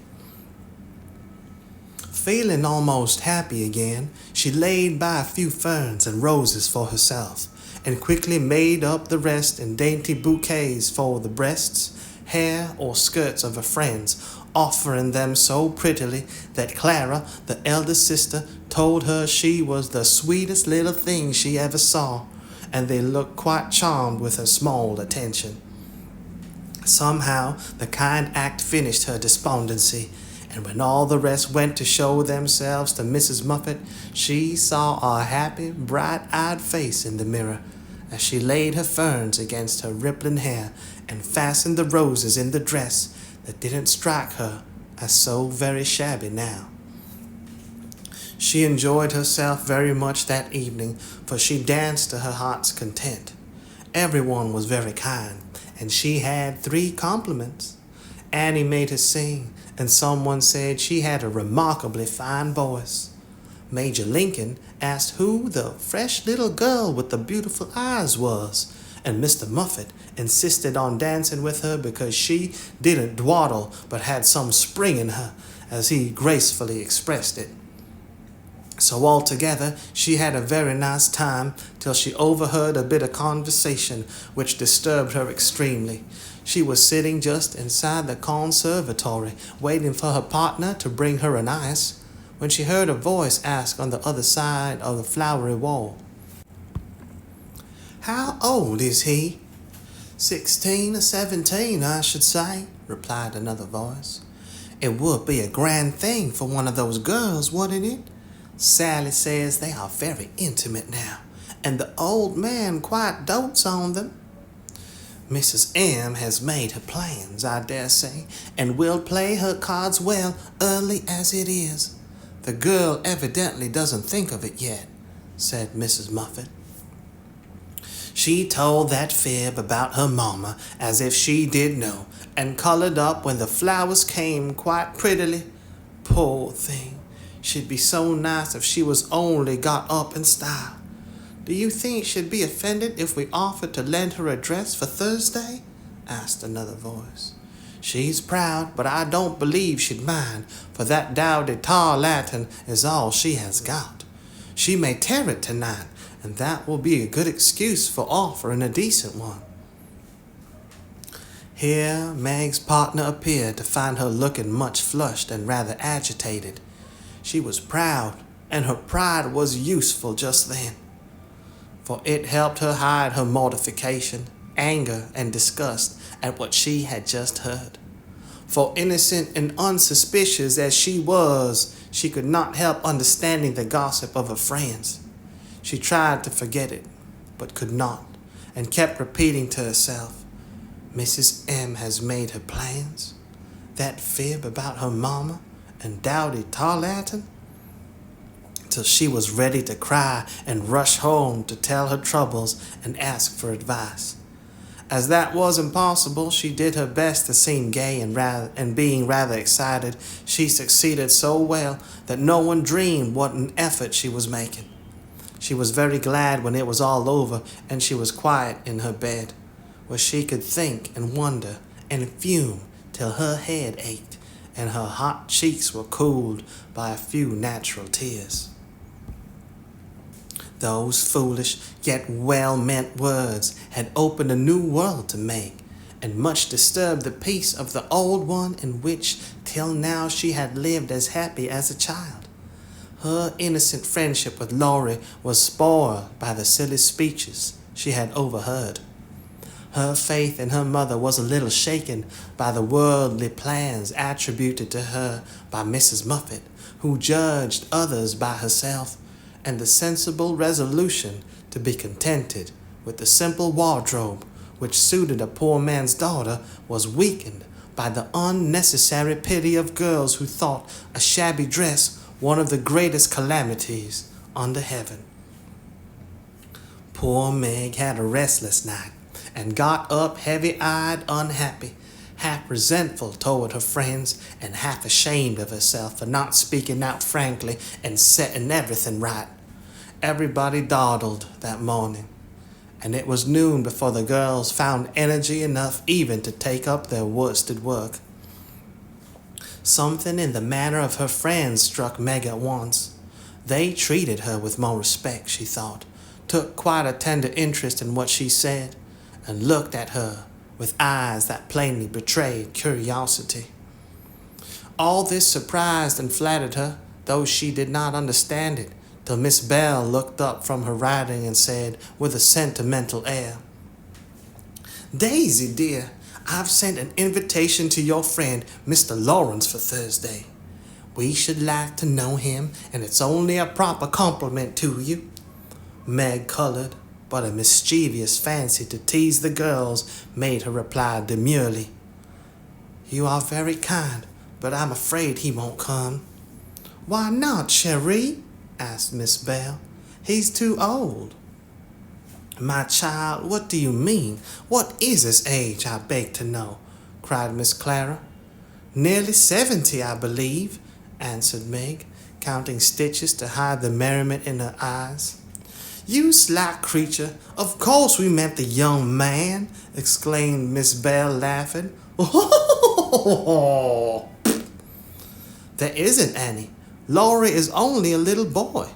Feeling almost happy again, she laid by a few ferns and roses for herself, and quickly made up the rest in dainty bouquets for the breasts, hair, or skirts of her friends, offering them so prettily that Clara, the elder sister, told her she was the sweetest little thing she ever saw, and they looked quite charmed with her small attention. Somehow the kind act finished her despondency, and when all the rest went to show themselves to Mrs. Muffet, she saw a happy, bright-eyed face in the mirror, as she laid her ferns against her rippling hair and fastened the roses in the dress that didn't strike her as so very shabby now. She enjoyed herself very much that evening, for she danced to her heart's content. Everyone was very kind, and she had 3 compliments. Annie made her sing, and someone said she had a remarkably fine voice. Major Lincoln asked who the fresh little girl with the beautiful eyes was, and Mr. Muffet insisted on dancing with her because she didn't dawdle but had some spring in her, as he gracefully expressed it. So altogether she had a very nice time till she overheard a bit of conversation which disturbed her extremely. She was sitting just inside the conservatory, waiting for her partner to bring her an ice, when she heard a voice ask on the other side of the flowery wall, "How old is he?" 16 or 17, I should say, replied another voice. It would be a grand thing for one of those girls, wouldn't it? Sally says they are very intimate now, and the old man quite dotes on them. Mrs. M has made her plans, I dare say, and will play her cards well early as it is. The girl evidently doesn't think of it yet, said Mrs. Muffet. She told that fib about her mamma as if she did know, and colored up when the flowers came quite prettily. Poor thing, she'd be so nice if she was only got up in style. Do you think she'd be offended if we offered to lend her a dress for Thursday? Asked another voice. She's proud, but I don't believe she'd mind, for that dowdy tar Latin is all she has got. She may tear it tonight, and that will be a good excuse for offering a decent one. Here Meg's partner appeared to find her looking much flushed and rather agitated. She was proud, and her pride was useful just then, for it helped her hide her mortification, anger, and disgust at what she had just heard. For innocent and unsuspicious as she was, she could not help understanding the gossip of her friends. She tried to forget it, but could not, and kept repeating to herself, Mrs. M has made her plans? That fib about her mamma and dowdy Tarleton? Till she was ready to cry and rush home to tell her troubles and ask for advice. As that was impossible, she did her best to seem gay, and being rather excited, she succeeded so well that no one dreamed what an effort she was making. She was very glad when it was all over and she was quiet in her bed, where she could think and wonder and fume till her head ached and her hot cheeks were cooled by a few natural tears. Those foolish yet well-meant words had opened a new world to Meg, and much disturbed the peace of the old one in which till now she had lived as happy as a child. Her innocent friendship with Laurie was spoiled by the silly speeches she had overheard. Her faith in her mother was a little shaken by the worldly plans attributed to her by Mrs. Muffet, who judged others by herself, and the sensible resolution to be contented with the simple wardrobe which suited a poor man's daughter was weakened by the unnecessary pity of girls who thought a shabby dress one of the greatest calamities under heaven. Poor Meg had a restless night, and got up heavy-eyed, unhappy, half resentful toward her friends, and half ashamed of herself for not speaking out frankly and setting everything right. Everybody dawdled that morning, and it was noon before the girls found energy enough even to take up their worsted work. Something in the manner of her friends struck Meg at once. They treated her with more respect, she thought, took quite a tender interest in what she said, and looked at her with eyes that plainly betrayed curiosity. All this surprised and flattered her, though she did not understand it, till Miss Bell looked up from her writing and said, with a sentimental air, "Daisy, dear, I've sent an invitation to your friend, Mr. Lawrence, for Thursday. We should like to know him, and it's only a proper compliment to you." Meg colored, but a mischievous fancy to tease the girls made her reply demurely, "You are very kind, but I'm afraid he won't come." "Why not, Cherie?" asked Miss Bell. "He's too old." "My child, what do you mean? What is his age, I beg to know?" cried Miss Clara. "Nearly 70, I believe," answered Meg, counting stitches to hide the merriment in her eyes. "You sly creature, of course we meant the young man," exclaimed Miss Bell, laughing. "There isn't any. Laurie is only a little boy,"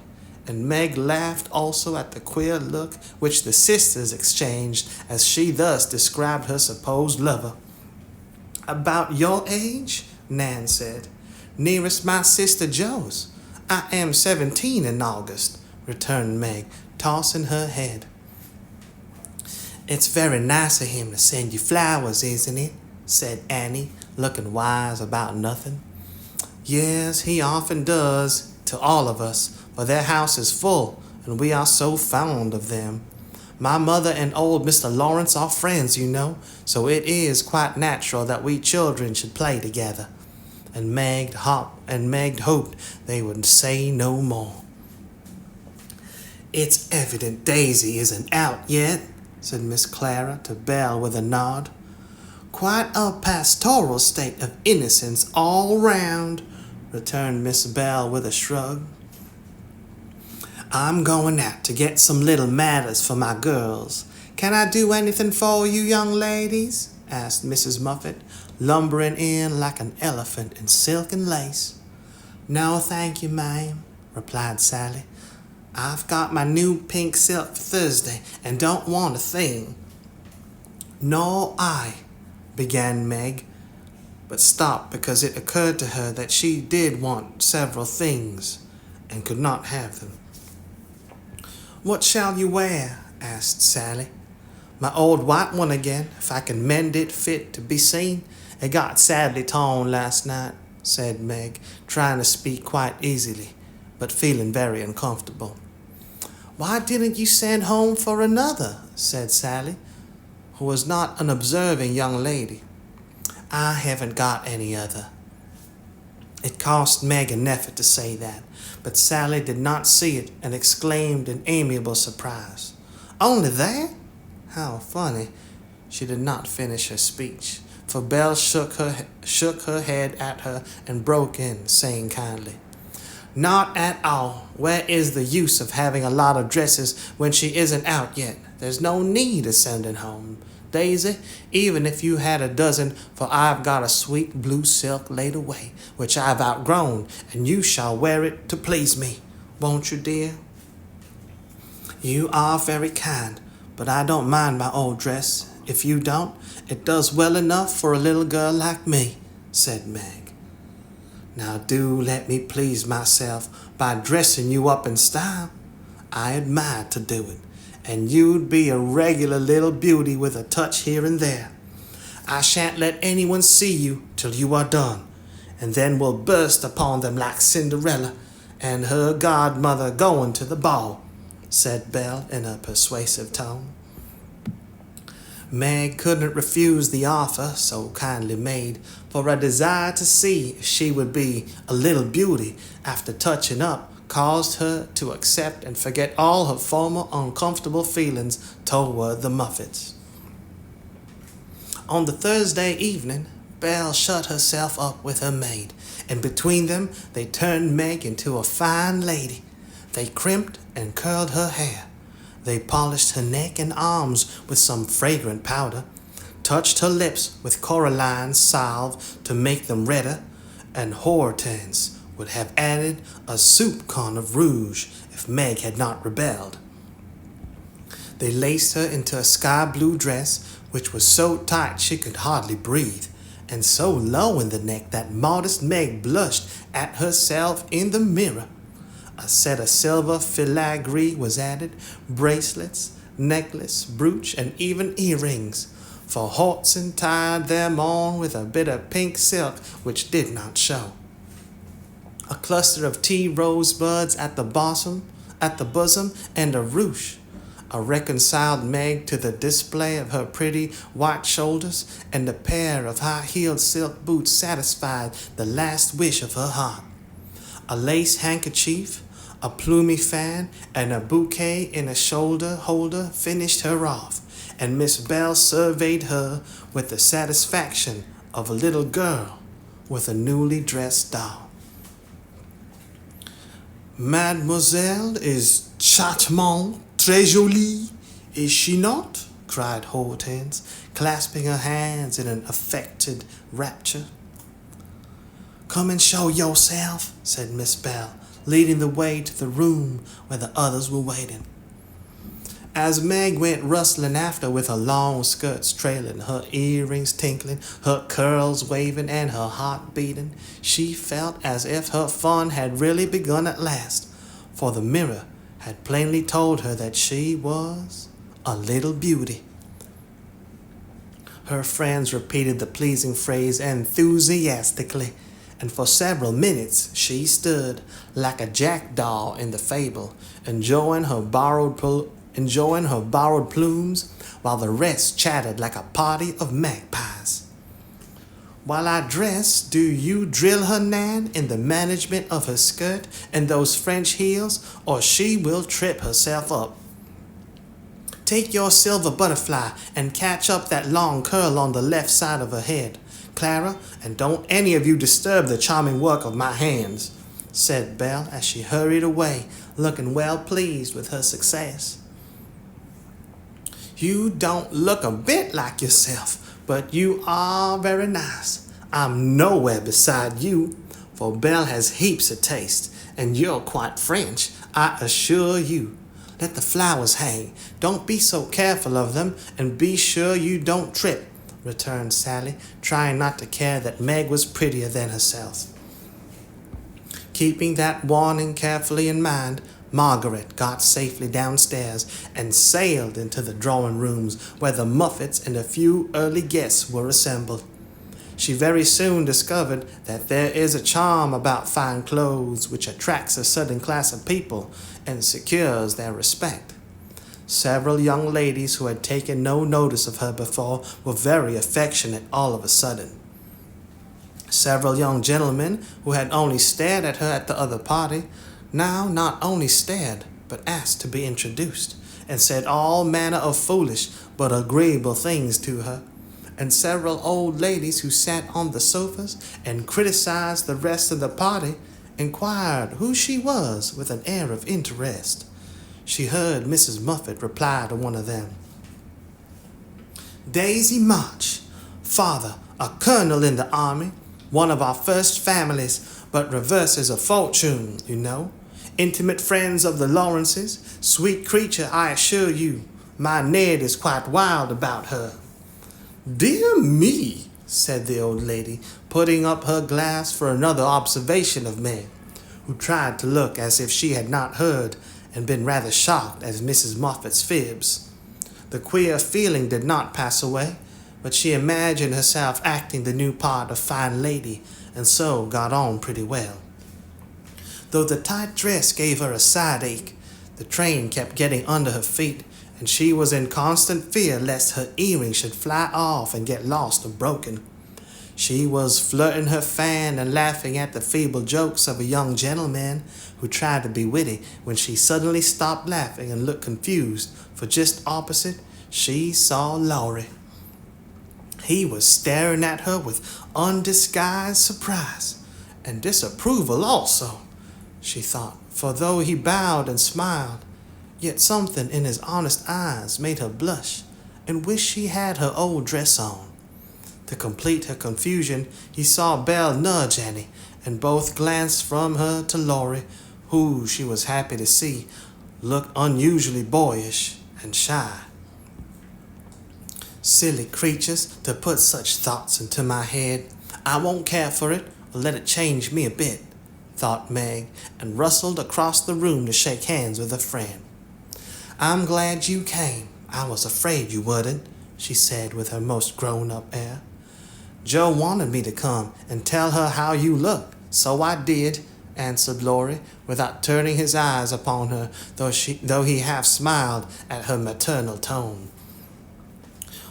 and Meg laughed also at the queer look which the sisters exchanged as she thus described her supposed lover. "About your age?" Nan said. "Nearest my sister Joe's. I am 17 in August," returned Meg, tossing her head. "It's very nice of him to send you flowers, isn't it?" said Annie, looking wise about nothing. "Yes, he often does, to all of us, for their house is full, and we are so fond of them. My mother and old Mr. Lawrence are friends, you know, so it is quite natural that we children should play together." And Meg hoped they would say no more. "It's evident Daisy isn't out yet," said Miss Clara to Belle with a nod. "Quite a pastoral state of innocence all round," returned Miss Belle with a shrug. "I'm going out to get some little matters for my girls. Can I do anything for you, young ladies?" asked Mrs. Muffet, lumbering in like an elephant in silk and lace. "No, thank you, ma'am," replied Sally. "I've got my new pink silk for Thursday and don't want a thing." "Nor I," began Meg, but stopped because it occurred to her that she did want several things and could not have them. "What shall you wear?" asked Sally. "My old white one again, if I can mend it fit to be seen. It got sadly torn last night," said Meg, trying to speak quite easily, but feeling very uncomfortable. "Why didn't you send home for another?" said Sally, who was not an observing young lady. "I haven't got any other." It cost Meg an effort to say that, but Sally did not see it and exclaimed in amiable surprise, "Only that? How funny!" She did not finish her speech, for Belle shook her head at her and broke in, saying kindly, "Not at all. Where is the use of having a lot of dresses when she isn't out yet? There's no need of sending home, Daisy, even if you had a dozen, for I've got a sweet blue silk laid away, which I've outgrown, and you shall wear it to please me. Won't you, dear?" "You are very kind, but I don't mind my old dress. If you don't, it does well enough for a little girl like me," said Meg. "Now do let me please myself by dressing you up in style. I admire to do it, and you'd be a regular little beauty with a touch here and there. I shan't let anyone see you till you are done, and then we'll burst upon them like Cinderella and her godmother going to the ball," said Belle in a persuasive tone. Meg couldn't refuse the offer so kindly made, for a desire to see if she would be a little beauty after touching up caused her to accept and forget all her former uncomfortable feelings toward the Muffets. On the Thursday evening, Belle shut herself up with her maid, and between them they turned Meg into a fine lady. They crimped and curled her hair. They polished her neck and arms with some fragrant powder, touched her lips with coralline salve to make them redder, and Hortense would have added a soupçon of rouge if Meg had not rebelled. They laced her into a sky-blue dress, which was so tight she could hardly breathe, and so low in the neck that modest Meg blushed at herself in the mirror. A set of silver filigree was added, bracelets, necklace, brooch, and even earrings, for Hortense tied them on with a bit of pink silk which did not show. A cluster of tea rosebuds at the bosom, and a ruche reconciled Meg to the display of her pretty white shoulders, and a pair of high-heeled silk boots satisfied the last wish of her heart. A lace handkerchief, a plumy fan, and a bouquet in a shoulder holder finished her off, and Miss Belle surveyed her with the satisfaction of a little girl with a newly dressed doll. "Mademoiselle is charmante, très jolie, is she not?" cried Hortense, clasping her hands in an affected rapture. "Come and show yourself," said Miss Belle, leading the way to the room where the others were waiting. As Meg went rustling after with her long skirts trailing, her earrings tinkling, her curls waving, and her heart beating, she felt as if her fun had really begun at last, for the mirror had plainly told her that she was a little beauty. Her friends repeated the pleasing phrase enthusiastically, and for several minutes she stood, like a jackdaw in the fable, enjoying her borrowed plumes, while the rest chattered like a party of magpies. While I dress, do you drill her, Nan, in the management of her skirt and those French heels, or she will trip herself up. Take your silver butterfly and catch up that long curl on the left side of her head, Clara, and don't any of you disturb the charming work of my hands, said Belle as she hurried away, looking well pleased with her success. You don't look a bit like yourself, but you are very nice. I'm nowhere beside you, for Belle has heaps of taste, and you're quite French, I assure you. Let the flowers hang. Don't be so careful of them, and be sure you don't trip, returned Sally, trying not to care that Meg was prettier than herself. Keeping that warning carefully in mind, Margaret got safely downstairs and sailed into the drawing rooms where the Muffets and a few early guests were assembled. She very soon discovered that there is a charm about fine clothes which attracts a certain class of people and secures their respect. Several young ladies who had taken no notice of her before were very affectionate all of a sudden. Several young gentlemen who had only stared at her at the other party now not only stared but asked to be introduced and said all manner of foolish but agreeable things to her. And several old ladies who sat on the sofas and criticized the rest of the party inquired who she was with an air of interest. She heard Mrs. Muffet reply to one of them, Daisy March, father, a colonel in the army, one of our first families, but reverses a fortune, you know. Intimate friends of the Lawrences, sweet creature, I assure you. My Ned is quite wild about her. Dear me, said the old lady, putting up her glass for another observation of Meg, who tried to look as if she had not heard and been rather shocked at Mrs. Muffet's fibs. The queer feeling did not pass away, but she imagined herself acting the new part of fine lady, and so got on pretty well. Though the tight dress gave her a side ache, the train kept getting under her feet, and she was in constant fear lest her earring should fly off and get lost or broken. She was flirting her fan and laughing at the feeble jokes of a young gentleman who tried to be witty when she suddenly stopped laughing and looked confused, for just opposite she saw Laurie. He was staring at her with undisguised surprise and disapproval also, she thought, for though he bowed and smiled, yet something in his honest eyes made her blush and wish she had her old dress on. To complete her confusion, he saw Belle nudge Annie, and both glanced from her to Laurie, who, she was happy to see, looked unusually boyish and shy. Silly creatures, to put such thoughts into my head. I won't care for it, or let it change me a bit, thought Meg, and rustled across the room to shake hands with a friend. I'm glad you came. I was afraid you wouldn't, she said with her most grown-up air. Joe wanted me to come and tell her how you looked, so I did, answered Laurie, without turning his eyes upon her, though he half smiled at her maternal tone.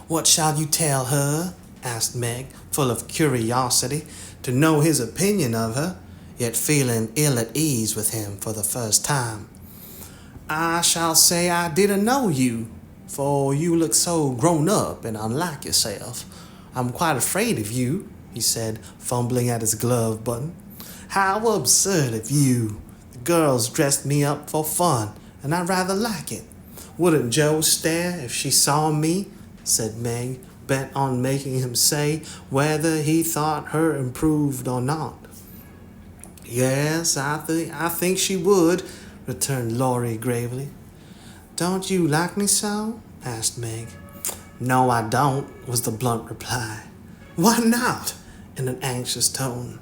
What shall you tell her? Asked Meg, full of curiosity to know his opinion of her, yet feeling ill at ease with him for the first time. I shall say I didn't know you, for you look so grown up and unlike yourself. I'm quite afraid of you, he said, fumbling at his glove button. How absurd of you. The girls dressed me up for fun, and I rather like it. Wouldn't Joe stare if she saw me? Said Meg, bent on making him say whether he thought her improved or not. Yes, I think she would, returned Laurie gravely. Don't you like me so? Asked Meg. No, I don't, was the blunt reply. Why not? In an anxious tone.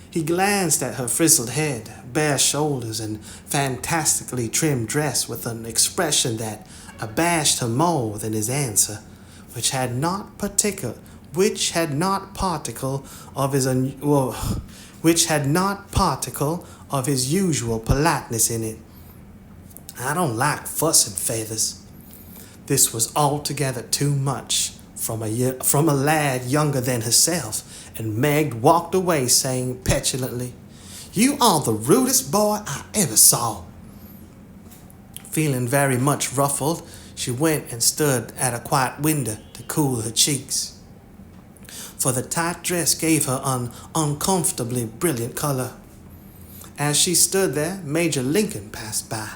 He glanced at her frizzled head, bare shoulders, and fantastically trimmed dress with an expression that abashed her more than his answer, for which had not particle of his which had not particle of his usual politeness in it. I don't like fuss and feathers. This was altogether too much from a lad younger than herself, and Meg walked away saying petulantly, "You are the rudest boy I ever saw." Feeling very much ruffled, she went and stood at a quiet window to cool her cheeks, for the tight dress gave her an uncomfortably brilliant color. As she stood there, Major Lincoln passed by,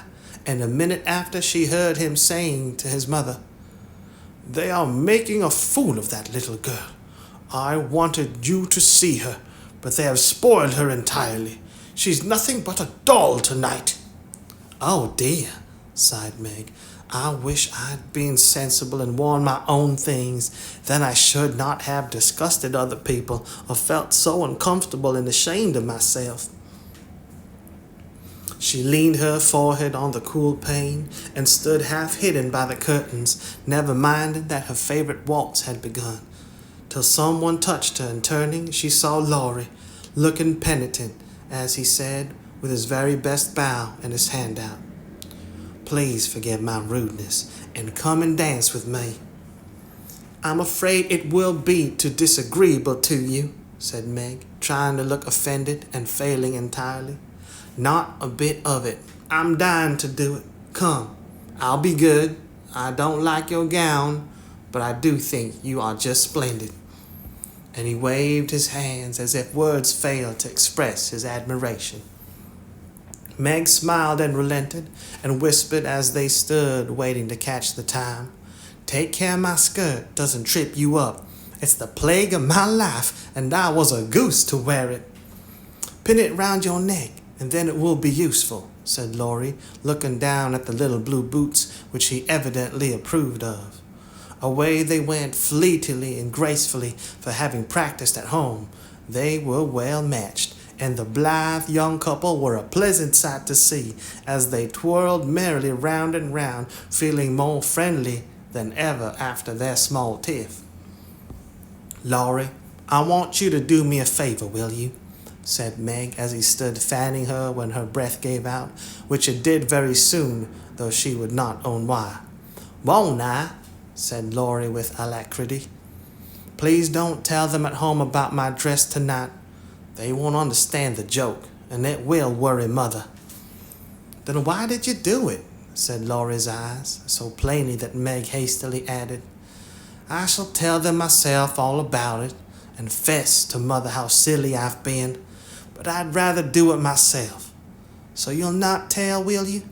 and a minute after she heard him saying to his mother, "They are making a fool of that little girl. I wanted you to see her, but they have spoiled her entirely. She's nothing but a doll tonight." "Oh dear," sighed Meg. "I wish I'd been sensible and worn my own things. Then I should not have disgusted other people or felt so uncomfortable and ashamed of myself." She leaned her forehead on the cool pane and stood half hidden by the curtains, never minding that her favorite waltz had begun, till someone touched her, and turning, she saw Laurie, looking penitent, as he said, with his very best bow and his hand out, "Please forgive my rudeness, and come and dance with me." "I'm afraid it will be too disagreeable to you," said Meg, trying to look offended and failing entirely. "Not a bit of it. I'm dying to do it. Come, I'll be good. I don't like your gown, but I do think you are just splendid." And he waved his hands as if words failed to express his admiration. Meg smiled and relented, and whispered as they stood waiting to catch the time, "Take care my skirt doesn't trip you up. It's the plague of my life, and I was a goose to wear it." "Pin it round your neck, and then it will be useful," said Laurie, looking down at the little blue boots which he evidently approved of. Away they went fleetly and gracefully, for having practiced at home, they were well matched, and the blithe young couple were a pleasant sight to see as they twirled merrily round and round, feeling more friendly than ever after their small tiff. "Laurie, I want you to do me a favor, will you?" said Meg as he stood fanning her when her breath gave out, which it did very soon, though she would not own why. "Won't I?" said Laurie with alacrity. "Please don't tell them at home about my dress tonight. They won't understand the joke, and it will worry Mother." "Then why did you do it?" said Laurie's eyes, so plainly that Meg hastily added, "I shall tell them myself all about it, and fess to Mother how silly I've been, but I'd rather do it myself. So you'll not tell, will you?"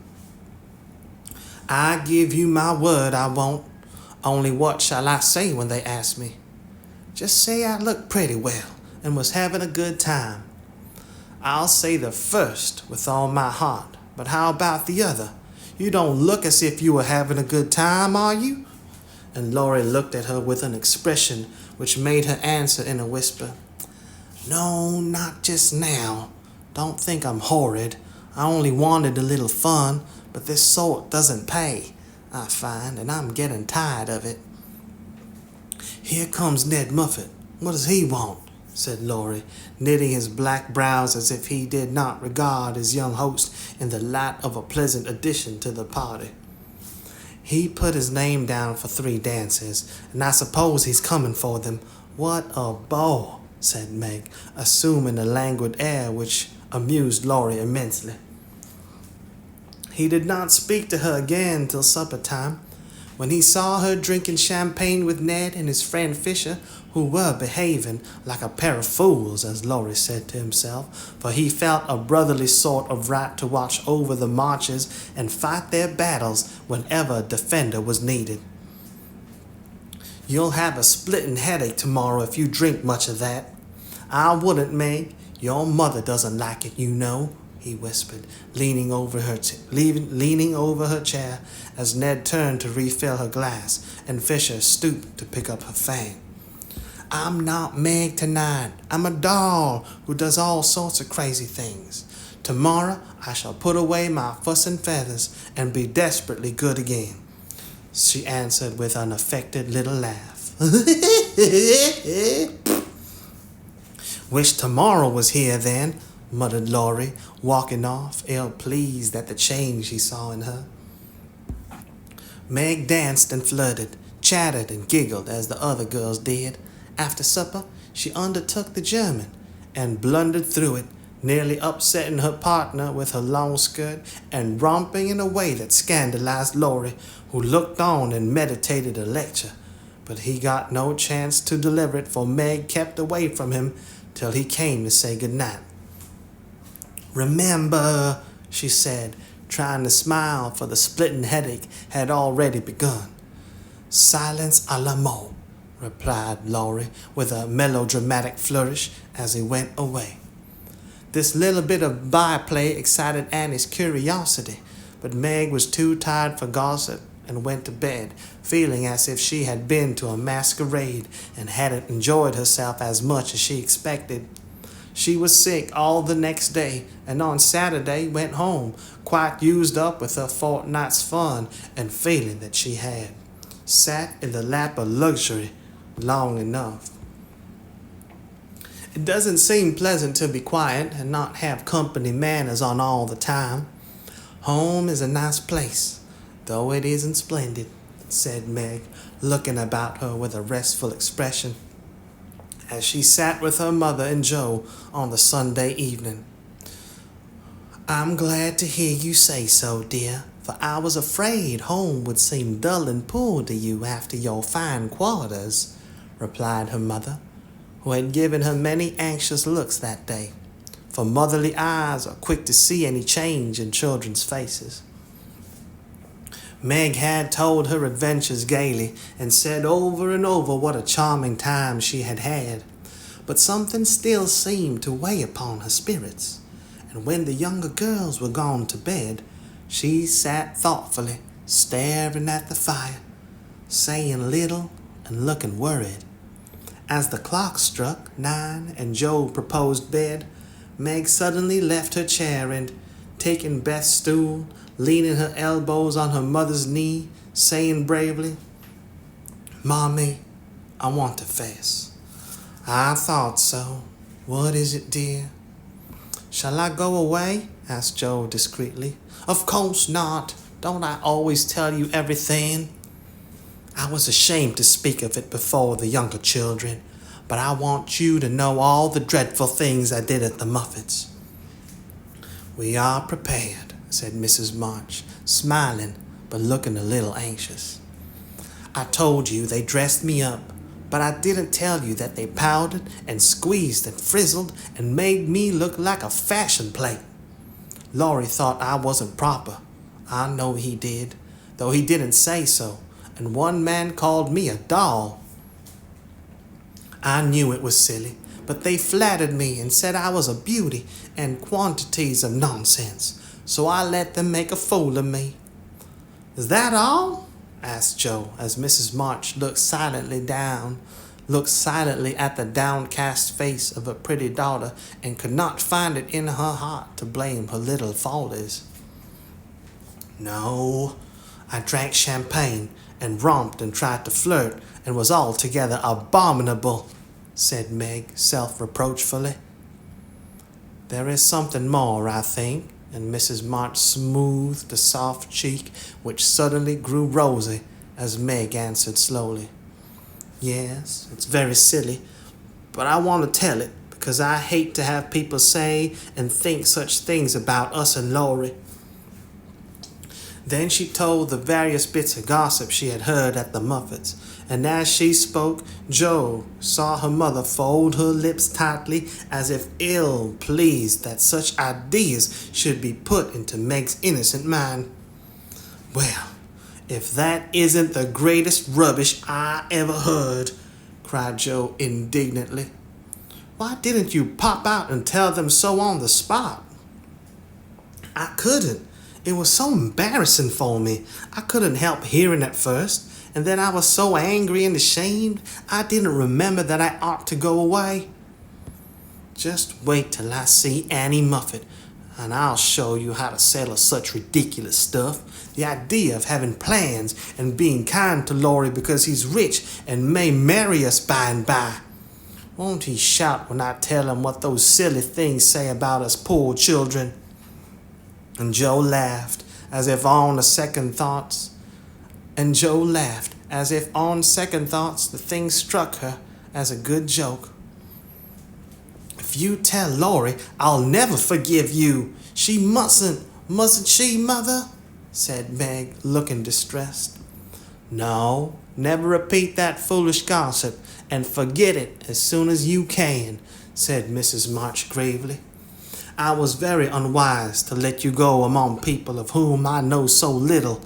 "I give you my word I won't. Only what shall I say when they ask me?" "Just say I looked pretty well, and was having a good time." "I'll say the first with all my heart, but how about the other? You don't look as if you were having a good time, are you?" And Laurie looked at her with an expression which made her answer in a whisper, "No, not just now. Don't think I'm horrid. I only wanted a little fun, but this sort doesn't pay, I find, and I'm getting tired of it." "Here comes Ned Muffet. What does he want?" said Laurie, knitting his black brows as if he did not regard his young host in the light of a pleasant addition to the party. "He put his name down for 3 dances, and I suppose he's coming for them." "What a beau," said Meg, assuming a languid air which amused Laurie immensely. He did not speak to her again till supper time, when he saw her drinking champagne with Ned and his friend Fisher, who were behaving like a pair of fools, as Laurie said to himself, for he felt a brotherly sort of right to watch over the marches and fight their battles whenever a defender was needed. "You'll have a splitting headache tomorrow if you drink much of that." "I wouldn't, Meg. Your mother doesn't like it, you know," he whispered, leaning over her chair as Ned turned to refill her glass and Fisher stooped to pick up her fan. "I'm not Meg tonight. I'm a doll who does all sorts of crazy things. Tomorrow I shall put away my fuss and feathers and be desperately good again," she answered with an affected little laugh. Wish tomorrow was here then, muttered Laurie, walking off, ill pleased at the change he saw in her. Meg danced and flirted, chattered and giggled as the other girls did. After supper, she undertook the German and blundered through it, nearly upsetting her partner with her long skirt and romping in a way that scandalized Laurie, who looked on and meditated a lecture. But he got no chance to deliver it, for Meg kept away from him till he came to say good night. "Remember," she said, trying to smile, for the splitting headache had already begun. "Silence à la mot," replied Laurie with a melodramatic flourish as he went away. This little bit of byplay excited Annie's curiosity, but Meg was too tired for gossip and went to bed, feeling as if she had been to a masquerade and hadn't enjoyed herself as much as she expected. She was sick all the next day, and on Saturday went home, quite used up with her fortnight's fun and feeling that she had sat in the lap of luxury long enough. It doesn't seem pleasant to be quiet and not have company manners on all the time. Home is a nice place, though it isn't splendid, said Meg, looking about her with a restful expression, as she sat with her mother and Joe on the Sunday evening. "I'm glad to hear you say so, dear, for I was afraid home would seem dull and poor to you after your fine quarters," replied her mother, who had given her many anxious looks that day, for motherly eyes are quick to see any change in children's faces. Meg had told her adventures gaily and said over and over what a charming time she had had, but something still seemed to weigh upon her spirits, and when the younger girls were gone to bed, she sat thoughtfully staring at the fire, saying little and looking worried. As the clock struck 9 and Joe proposed bed, Meg suddenly left her chair and, taking Beth's stool, leaning her elbows on her mother's knee, saying bravely, "Mommy, I want to fess." "I thought so. What is it, dear?" "Shall I go away?" asked Joe discreetly. "Of course not. Don't I always tell you everything?" "I was ashamed to speak of it before the younger children, but I want you to know all the dreadful things I did at the Muffets." "We are prepared," said Mrs. March, smiling but looking a little anxious. "I told you they dressed me up, but I didn't tell you that they powdered and squeezed and frizzled and made me look like a fashion plate. Laurie thought I wasn't proper. I know he did, though he didn't say so, and one man called me a doll. I knew it was silly, but they flattered me and said I was a beauty and quantities of nonsense, so I let them make a fool of me." "Is that all?" asked Joe, as Mrs. March looked silently at the downcast face of her pretty daughter and could not find it in her heart to blame her little faulties. "No, I drank champagne and romped and tried to flirt and was altogether abominable," said Meg self-reproachfully. "There is something more, I think," and Mrs. March smoothed the soft cheek, which suddenly grew rosy, as Meg answered slowly. "Yes, it's very silly, but I want to tell it because I hate to have people say and think such things about us and Laurie." Then she told the various bits of gossip she had heard at the Muffets, and as she spoke, Joe saw her mother fold her lips tightly as if ill pleased that such ideas should be put into Meg's innocent mind. "Well, if that isn't the greatest rubbish I ever heard," cried Joe indignantly. "Why didn't you pop out and tell them so on the spot?" "I couldn't. It was so embarrassing for me. I couldn't help hearing at first, and then I was so angry and ashamed, I didn't remember that I ought to go away." "Just wait till I see Annie Muffet. And I'll show you how to settle such ridiculous stuff. The idea of having plans and being kind to Laurie because he's rich and may marry us by and by. Won't he shout when I tell him what those silly things say about us poor children? And Joe laughed as if on second thoughts. And Joe laughed as if on second thoughts the thing struck her as a good joke. If you tell Laurie, I'll never forgive you. She mustn't she, Mother? Said Meg, looking distressed. No, never repeat that foolish gossip, and forget it as soon as you can, said Mrs. March gravely. I was very unwise to let you go among people of whom I know so little.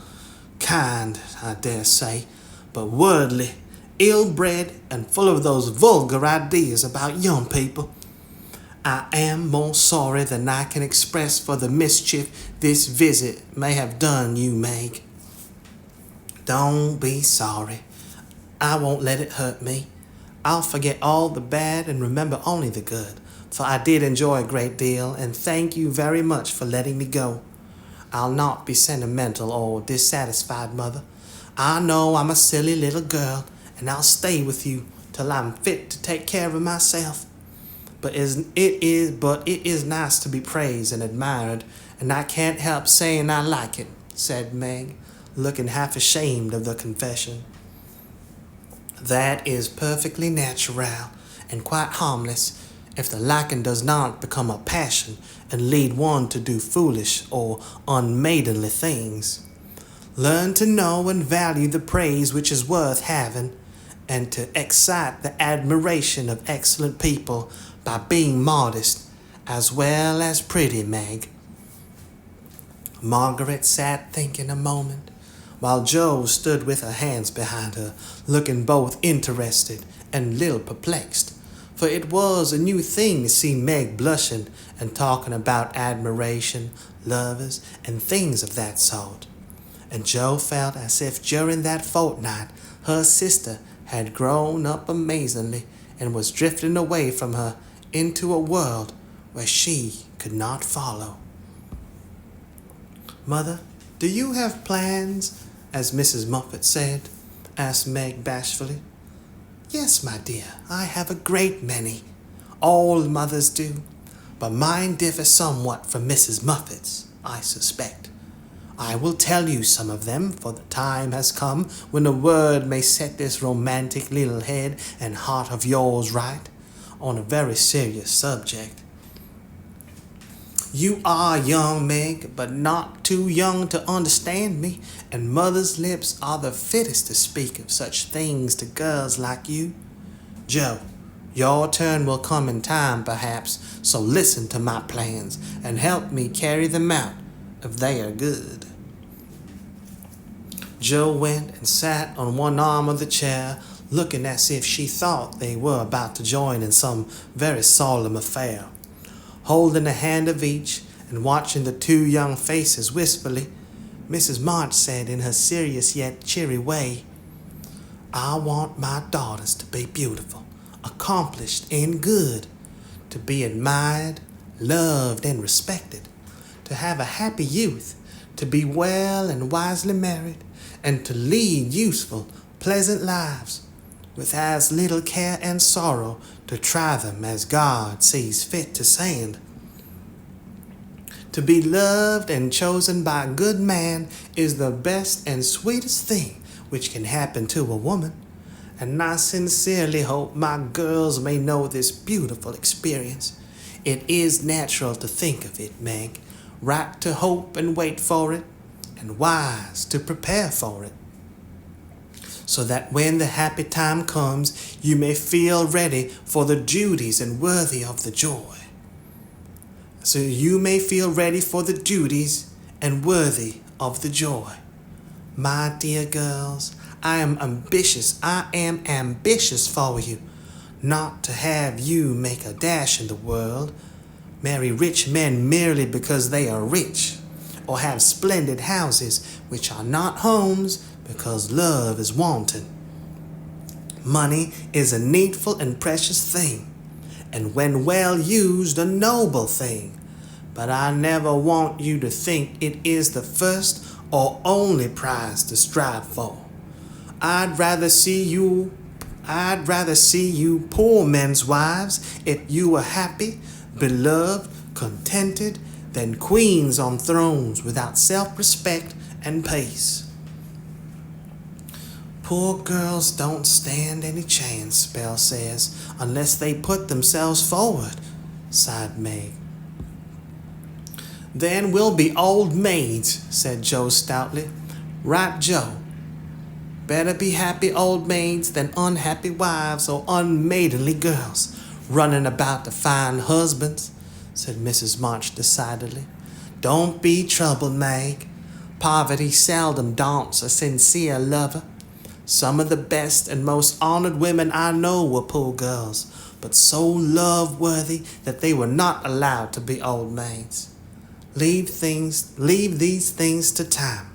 Kind, I dare say, but worldly, ill-bred, and full of those vulgar ideas about young people. I am more sorry than I can express for the mischief this visit may have done you, Meg. Don't be sorry. I won't let it hurt me. I'll forget all the bad and remember only the good, for I did enjoy a great deal, and thank you very much for letting me go. I'll not be sentimental or dissatisfied, Mother. I know I'm a silly little girl, and I'll stay with you till I'm fit to take care of myself. But it is nice to be praised and admired, and I can't help saying I like it, said Meg, looking half ashamed of the confession. That is perfectly natural and quite harmless if the liking does not become a passion and lead one to do foolish or unmaidenly things. Learn to know and value the praise which is worth having, and to excite the admiration of excellent people by being modest as well as pretty, Meg. Margaret sat thinking a moment, while Jo stood with her hands behind her, looking both interested and a little perplexed, for it was a new thing to see Meg blushing and talking about admiration, lovers, and things of that sort. And Jo felt as if during that fortnight her sister had grown up amazingly and was drifting away from her into a world where she could not follow. Mother, do you have plans, as Mrs. Muffet said? Asked Meg bashfully. Yes, my dear, I have a great many. All mothers do, but mine differ somewhat from Mrs. Muffet's, I suspect. I will tell you some of them, for the time has come when a word may set this romantic little head and heart of yours right on a very serious subject. You are young, Meg, but not too young to understand me, and mother's lips are the fittest to speak of such things to girls like you. Jo, your turn will come in time, perhaps, so listen to my plans and help me carry them out if they are good. Jo went and sat on one arm of the chair, looking as if she thought they were about to join in some very solemn affair. Holding a hand of each and watching the two young faces wistfully, Mrs. March said in her serious yet cheery way, I want my daughters to be beautiful, accomplished, and good, to be admired, loved, and respected, to have a happy youth, to be well and wisely married, and to lead useful, pleasant lives, with as little care and sorrow to try them as God sees fit to send. To be loved and chosen by a good man is the best and sweetest thing which can happen to a woman, and I sincerely hope my girls may know this beautiful experience. It is natural to think of it, Meg, right to hope and wait for it, and wise to prepare for it, so that when the happy time comes, you may feel ready for the duties and worthy of the joy. So you may feel ready for the duties and worthy of the joy. My dear girls, I am ambitious for you, not to have you make a dash in the world, marry rich men merely because they are rich, or have splendid houses which are not homes because love is wanting. Money is a needful and precious thing, and when well used, a noble thing, but I never want you to think it is the first or only prize to strive for. I'd rather see you poor men's wives if you were happy, beloved, contented, than queens on thrones without self-respect and peace. Poor girls don't stand any chance, Belle says, unless they put themselves forward, sighed Meg. Then we'll be old maids, said Joe stoutly. Right, Joe. Better be happy old maids than unhappy wives or unmaidenly girls running about to find husbands, said Mrs. March decidedly. Don't be troubled, Meg. Poverty seldom daunts a sincere lover. Some of the best and most honored women I know were poor girls, but so love-worthy that they were not allowed to be old maids. Leave these things to time.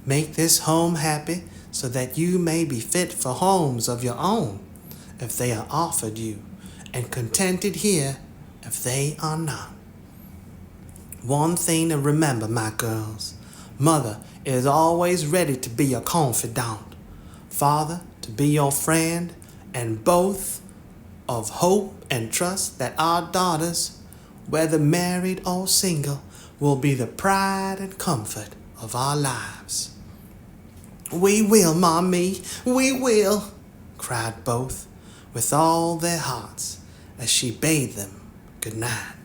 Make this home happy so that you may be fit for homes of your own, if they are offered you, and contented here if they are not. One thing to remember, my girls. Mother is always ready to be your confidant. Father to be your friend, and both of hope and trust that our daughters, whether married or single, will be the pride and comfort of our lives. We will, Mommy, we will, cried both with all their hearts as she bade them good night.